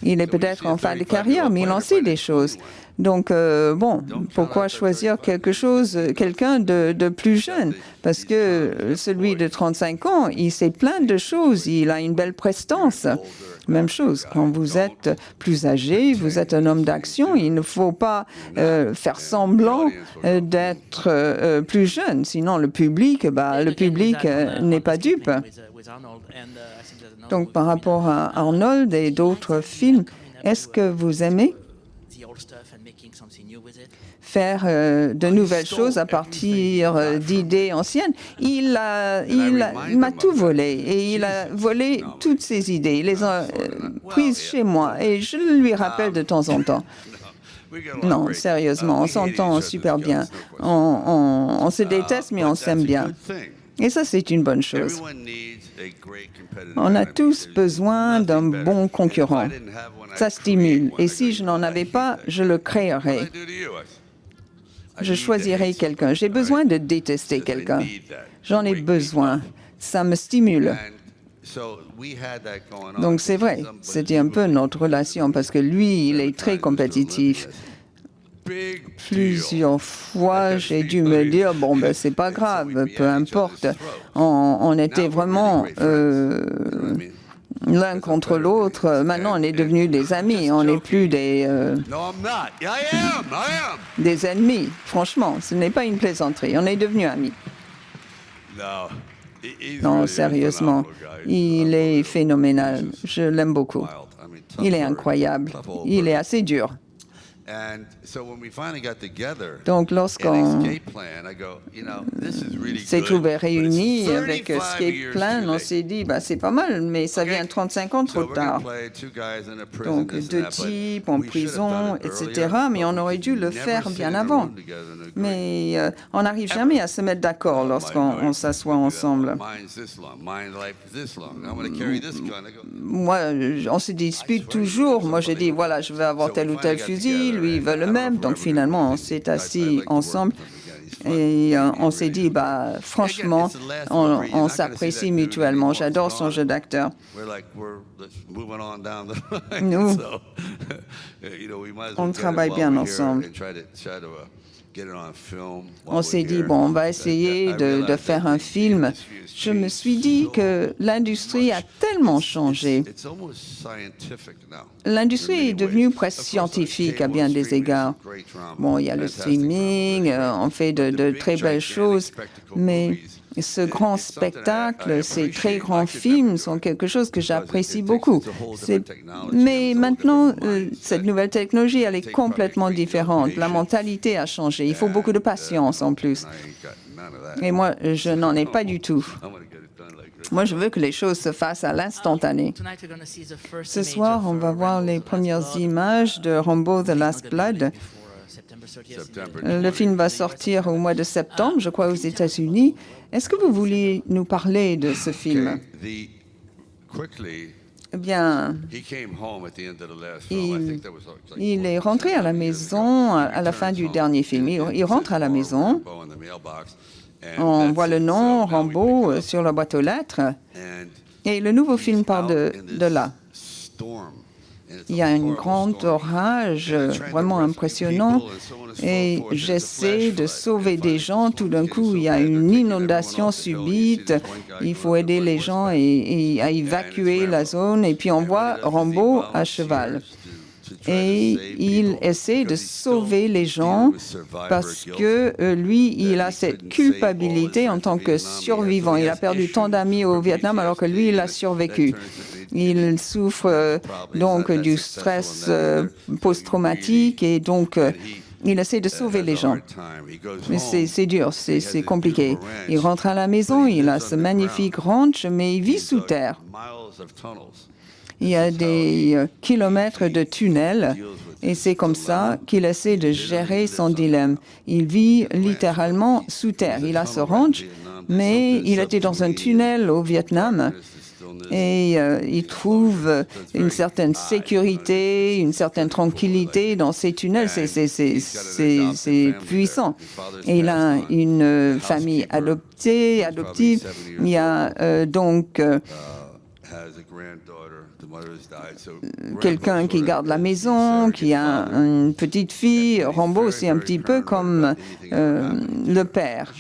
Il est peut-être en fin de carrière, mais il en sait des choses. Donc, bon, pourquoi choisir quelqu'un de plus jeune? Parce que celui de 35 ans, il sait plein de choses, il a une belle prestance. Même chose, quand vous êtes plus âgé, vous êtes un homme d'action, il ne faut pas faire semblant d'être plus jeune, sinon le public n'est pas dupe. Donc, par rapport à Arnold et d'autres films, est-ce que vous aimez faire de nouvelles choses à partir d'idées anciennes? Il m'a tout volé et il a volé toutes ces idées. Il les a prises chez moi et je lui rappelle de temps en temps. Non, sérieusement, on s'entend super bien. On se déteste, mais on s'aime bien. Et ça, c'est une bonne chose. On a tous besoin d'un bon concurrent. Ça stimule. Et si je n'en avais pas, je le créerais. Je choisirais quelqu'un. J'ai besoin de détester quelqu'un. J'en ai besoin. Ça me stimule. Donc c'est vrai, c'était un peu notre relation parce que lui, il est très compétitif. Plusieurs fois, j'ai dû me dire, bon, ben, c'est pas grave, peu importe. On était vraiment l'un contre l'autre. Maintenant, on est devenus des amis. On n'est plus des ennemis. Franchement, ce n'est pas une plaisanterie. On est devenus amis. Non, sérieusement, il est phénoménal. Je l'aime beaucoup. Il est incroyable. Il est assez dur. Donc, lorsqu'on s'est trouvé réunis avec Escape Plan, on s'est dit, bah, c'est pas mal, mais ça vient 35 ans trop tard. Donc, deux types en prison, etc. Mais on aurait dû le faire bien avant. Mais on n'arrive jamais à se mettre d'accord lorsqu'on s'assoit ensemble. Moi, on se dispute toujours. Moi, j'ai dit, voilà, je veux avoir tel ou tel fusil. Lui, il veut le même. Donc, finalement, on s'est assis ensemble et on s'est dit, bah, franchement, on s'apprécie mutuellement. J'adore son jeu d'acteur. Nous, on travaille bien ensemble. On s'est dit, bon, on va essayer de faire un film. Je me suis dit que l'industrie a tellement changé. L'industrie est devenue presque scientifique à bien des égards. Bon, il y a le streaming, on fait de très belles choses, mais ce grand spectacle, ces très grands films sont quelque chose que j'apprécie beaucoup. Mais maintenant, cette nouvelle technologie, elle est complètement différente. La mentalité a changé. Il faut beaucoup de patience en plus. Et moi, je n'en ai pas du tout. Moi, je veux que les choses se fassent à l'instantané. Ce soir, on va voir les premières images de Rambo: The Last Blood. Le film va sortir au mois de septembre, je crois, aux États-Unis. Est-ce que vous voulez nous parler de ce film? Eh bien, il est rentré à la maison à la fin du dernier film. Il rentre à la maison. On voit le nom Rambo sur la boîte aux lettres. Et le nouveau film part de là. Il y a un grand orage vraiment impressionnant et j'essaie de sauver des gens. Tout d'un coup, il y a une inondation subite. Il faut aider les gens à évacuer la zone. Et puis on voit Rambo à cheval. Et il essaie de sauver les gens parce que lui, il a cette culpabilité en tant que survivant. Il a perdu tant d'amis au Vietnam alors que lui, il a survécu. Il souffre donc du stress post-traumatique et donc il essaie de sauver les gens. Mais c'est dur, c'est compliqué. Il rentre à la maison, il a ce magnifique ranch, mais il vit sous terre. Il y a des kilomètres de tunnels et c'est comme ça qu'il essaie de gérer son dilemme. Il vit littéralement sous terre. Il a ce ranch, mais il était dans un tunnel au Vietnam et il trouve une certaine sécurité, une certaine tranquillité dans ces tunnels. C'est puissant. Et il a une famille adoptive. Il y a donc quelqu'un qui garde la maison, qui a une petite fille. Rambo, c'est un petit peu comme le père.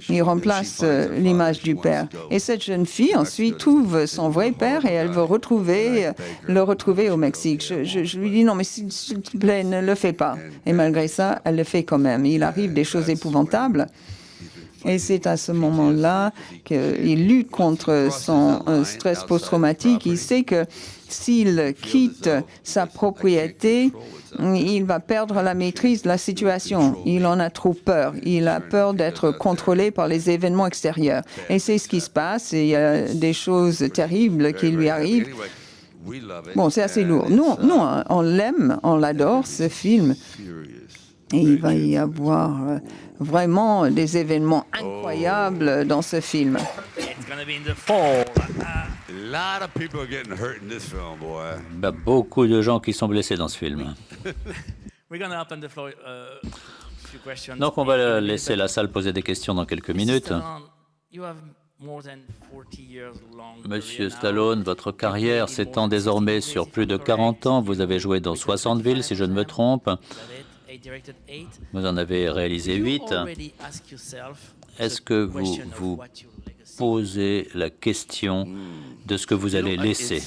Il remplace l'image du père. Et cette jeune fille, ensuite, trouve son vrai père et elle veut le retrouver au Mexique. Je lui dis, non, mais s'il te plaît, ne le fais pas. Et malgré ça, elle le fait quand même. Il arrive des choses épouvantables. Et c'est à ce moment-là qu'il lutte contre son stress post-traumatique. Il sait que s'il quitte sa propriété, il va perdre la maîtrise de la situation. Il en a trop peur. Il a peur d'être contrôlé par les événements extérieurs. Et c'est ce qui se passe. Et il y a des choses terribles qui lui arrivent. Bon, c'est assez lourd. Nous, on l'aime, on l'adore, ce film. Et il va y avoir vraiment des événements incroyables dans ce film. Il y a beaucoup de gens qui sont blessés dans ce film. Donc on va laisser la salle poser des questions dans quelques minutes. Monsieur Stallone, votre carrière s'étend désormais sur plus de 40 ans. Vous avez joué dans 60 villes, si je ne me trompe. Vous en avez réalisé 8. Est-ce que vous vous posez la question de ce que vous allez laisser?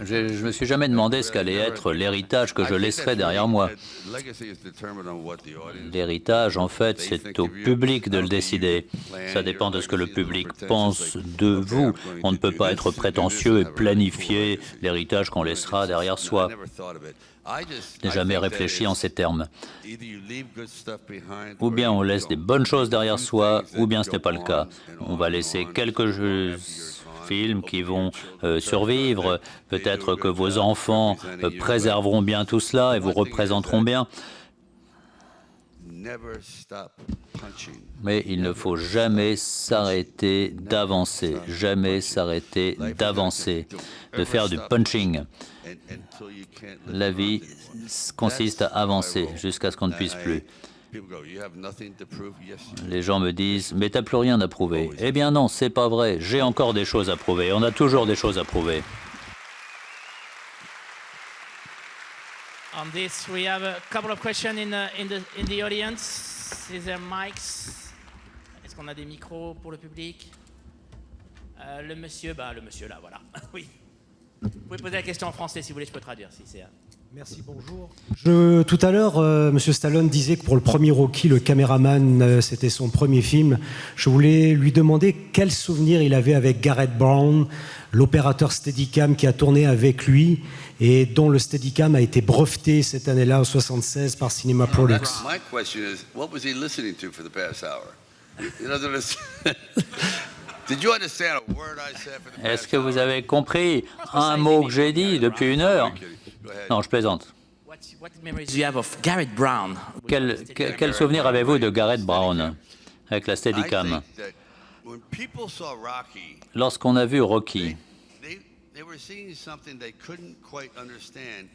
Je ne me suis jamais demandé ce qu'allait être l'héritage que je laisserai derrière moi. L'héritage, en fait, c'est au public de le décider. Ça dépend de ce que le public pense de vous. On ne peut pas être prétentieux et planifier l'héritage qu'on laissera derrière soi. Je n'ai jamais réfléchi en ces termes. Ou bien on laisse des bonnes choses derrière soi, ou bien ce n'est pas le cas. On va laisser quelques films qui vont survivre. Peut-être que vos enfants préserveront bien tout cela et vous représenteront bien. Mais il ne faut jamais s'arrêter d'avancer, jamais s'arrêter d'avancer, de faire du punching. La vie consiste à avancer jusqu'à ce qu'on ne puisse plus. Les gens me disent « mais t'as plus rien à prouver ». Eh bien non, c'est pas vrai, j'ai encore des choses à prouver, on a toujours des choses à prouver. On this, we have a couple of questions in the audience. Is there mics? Est-ce qu'on a des micros pour le public? Le monsieur là, voilà. Oui. Vous pouvez poser la question en français si vous voulez, je peux traduire. Si c'est... Merci, bonjour. Tout à l'heure, M. Stallone disait que pour le premier Rocky, le caméraman, c'était son premier film. Je voulais lui demander quel souvenir il avait avec Garrett Brown, l'opérateur Steadicam qui a tourné avec lui et dont le Steadicam a été breveté cette année-là, en 1976, par Cinema Products. My question is, what was he listening to for the past hour? Did you understand a word I said for the past hour? Est-ce que vous avez compris un mot que j'ai dit depuis une heure? Non, je plaisante. What memories do you have of Garrett Brown? Quel souvenir avez-vous de Garrett Brown avec la Steadicam? Lorsqu'on a vu Rocky,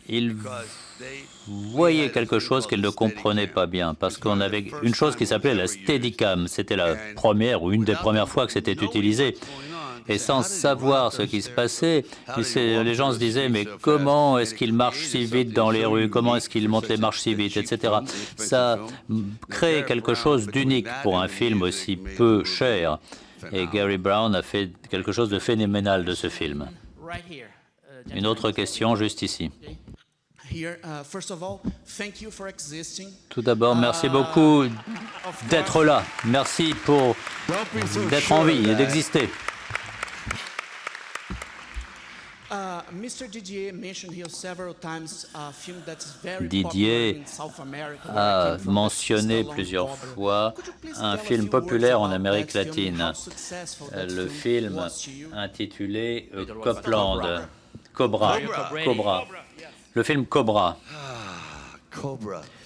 ils voyaient quelque chose qu'ils ne comprenaient pas bien, parce qu'on avait une chose qui s'appelait la Steadicam. C'était la première ou une des premières fois que c'était utilisé. Et sans savoir ce qui se passait, les gens se disaient « mais comment est-ce qu'il marche si vite dans les rues? Comment est-ce qu'il monte les marches si vite ?» etc. Ça crée quelque chose d'unique pour un film aussi peu cher. Et Gary Brown a fait quelque chose de phénoménal de ce film. Une autre question, juste ici. Tout d'abord, merci beaucoup d'être là. Merci pour d'être en vie et d'exister. Didier a mentionné plusieurs fois un film populaire en Amérique latine, le film intitulé Copland, Cobra, le film Cobra.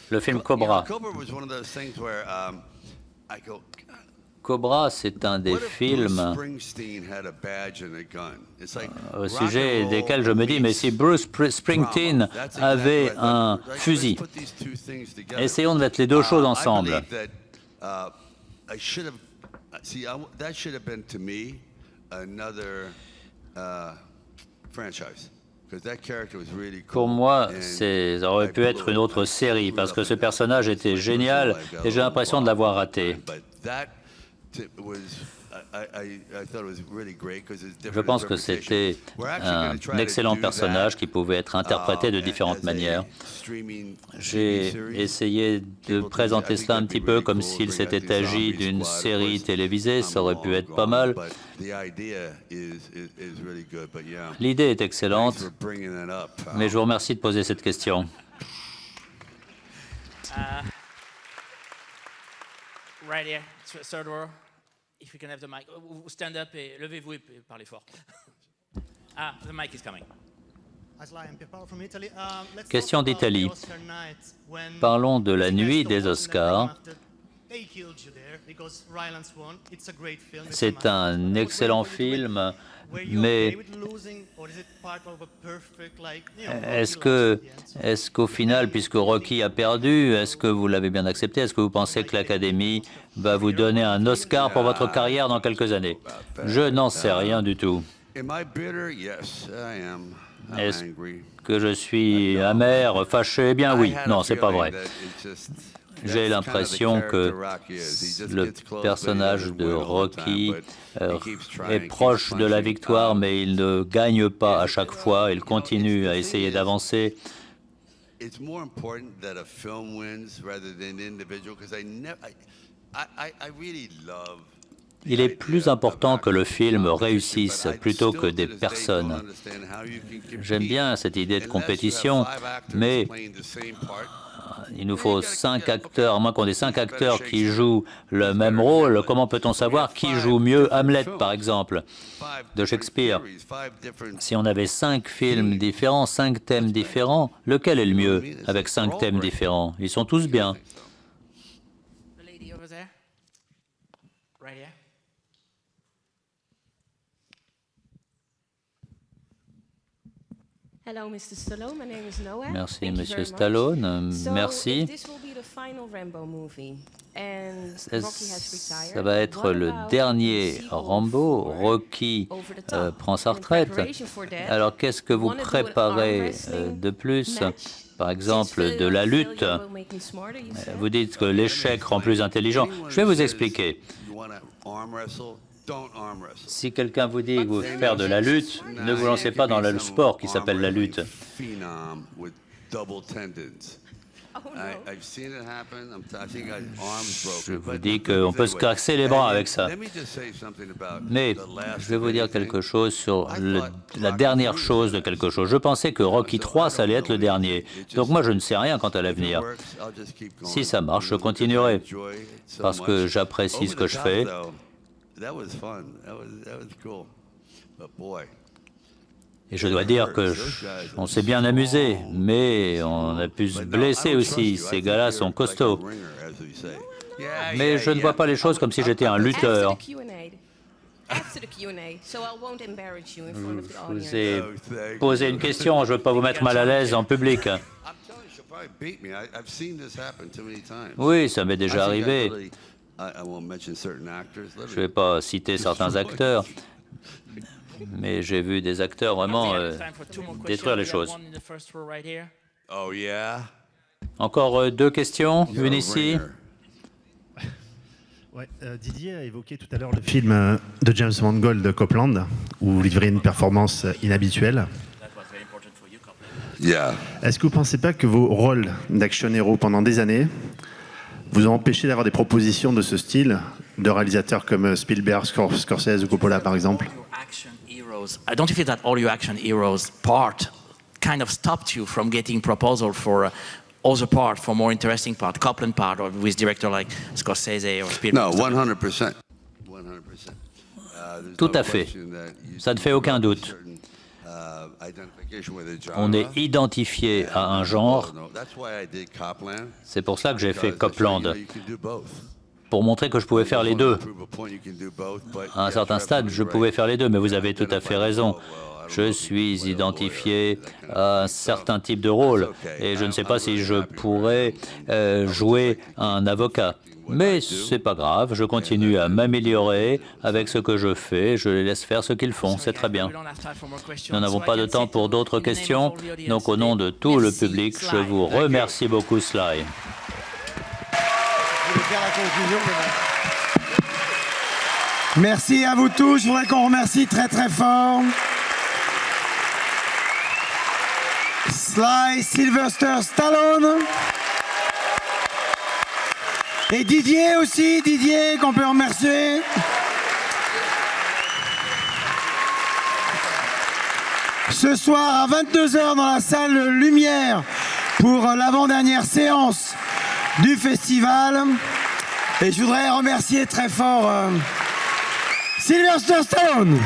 Le film Cobra. Cobra, c'est un des films au sujet desquels je me dis, mais si Bruce Springsteen avait un fusil, essayons de mettre les deux choses ensemble. Pour moi, ça aurait pu être une autre série, parce que ce personnage était génial et j'ai l'impression de l'avoir raté. Je pense que c'était un excellent personnage qui pouvait être interprété de différentes manières. J'ai essayé de présenter cela un petit peu comme s'il s'était agi d'une série télévisée, ça aurait pu être pas mal. L'idée est excellente, mais je vous remercie de poser cette question. Right here, third row. If we can have the mic, stand up et levez-vous et parlez fort. The mic is coming. Question d'Italie. Parlons de la nuit des Oscars. C'est un excellent film, mais est-ce qu'au final, puisque Rocky a perdu, est-ce que vous l'avez bien accepté? Est-ce que vous pensez que l'Académie va vous donner un Oscar pour votre carrière dans quelques années? Je n'en sais rien du tout. Est-ce que je suis amer, fâché? Eh bien oui. Non, c'est pas vrai. J'ai l'impression que le personnage de Rocky est proche de la victoire, mais il ne gagne pas à chaque fois. Il continue à essayer d'avancer. Il est plus important que le film réussisse plutôt que des personnes. J'aime bien cette idée de compétition, mais il nous faut 5 acteurs, à moins qu'on ait 5 acteurs qui jouent le même rôle. Comment peut-on savoir qui joue mieux Hamlet, par exemple, de Shakespeare? Si on avait 5 films différents, 5 thèmes différents, lequel est le mieux avec 5 thèmes différents? Ils sont tous bien. Hello, Mr. Stallone. My name is Noah. Merci, Monsieur Stallone. Merci. Ça va être le dernier Rambo. Rocky prend sa retraite. Alors, qu'est-ce que vous préparez de plus? Par exemple, de la lutte. Vous dites que l'échec rend plus intelligent. Je vais vous expliquer. Si quelqu'un vous dit que vous faire de la lutte, ne vous lancez pas dans le sport qui s'appelle la lutte. Je vous dis qu'on peut se casser les bras avec ça. Mais je vais vous dire quelque chose sur la dernière chose de quelque chose. Je pensais que Rocky 3, ça allait être le dernier. Donc moi, je ne sais rien quant à l'avenir. Si ça marche, je continuerai. Parce que j'apprécie ce que je fais. Et je dois dire qu'on s'est bien amusé, mais on a pu se blesser aussi. Ces gars-là sont costauds. Mais je ne vois pas les choses comme si j'étais un lutteur. Je vous ai posé une question, je ne veux pas vous mettre mal à l'aise en public. Oui, ça m'est déjà arrivé. Je ne vais pas citer certains acteurs, mais j'ai vu des acteurs vraiment détruire les choses. Encore 2 questions, une ici. Ouais, Didier a évoqué tout à l'heure le film de James Mangold de Copland, où vous livrez une performance inhabituelle. Est-ce que vous ne pensez pas que vos rôles d'action héros pendant des années vous ont empêché d'avoir des propositions de ce style de réalisateurs comme Spielberg, Scorsese ou Coppola, par exemple? Don't you feel that all your action heroes part kind of stopped you from getting proposal for other part, for more interesting part, Copland part, or with director like Scorsese or Spielberg? No, 100%. 100%. Tout à fait. Ça ne fait aucun doute. On est identifié à un genre. C'est pour ça que j'ai fait Copland. pour montrer que je pouvais faire les deux. À un certain stade, je pouvais faire les deux, mais vous avez tout à fait raison. Je suis identifié à un certain type de rôle et je ne sais pas si je pourrais jouer un avocat. Mais c'est pas grave, je continue à m'améliorer avec ce que je fais, je les laisse faire ce qu'ils font, c'est très bien. Nous n'avons pas de temps pour d'autres questions, donc au nom de tout le public, je vous remercie beaucoup, Sly. Merci à vous tous, je voudrais qu'on remercie très très fort Sly Sylvester Stallone et Didier aussi, Didier qu'on peut remercier. Ce soir à 22h dans la salle Lumière pour l'avant-dernière séance du festival. Et je voudrais remercier très fort Sylvester Stallone.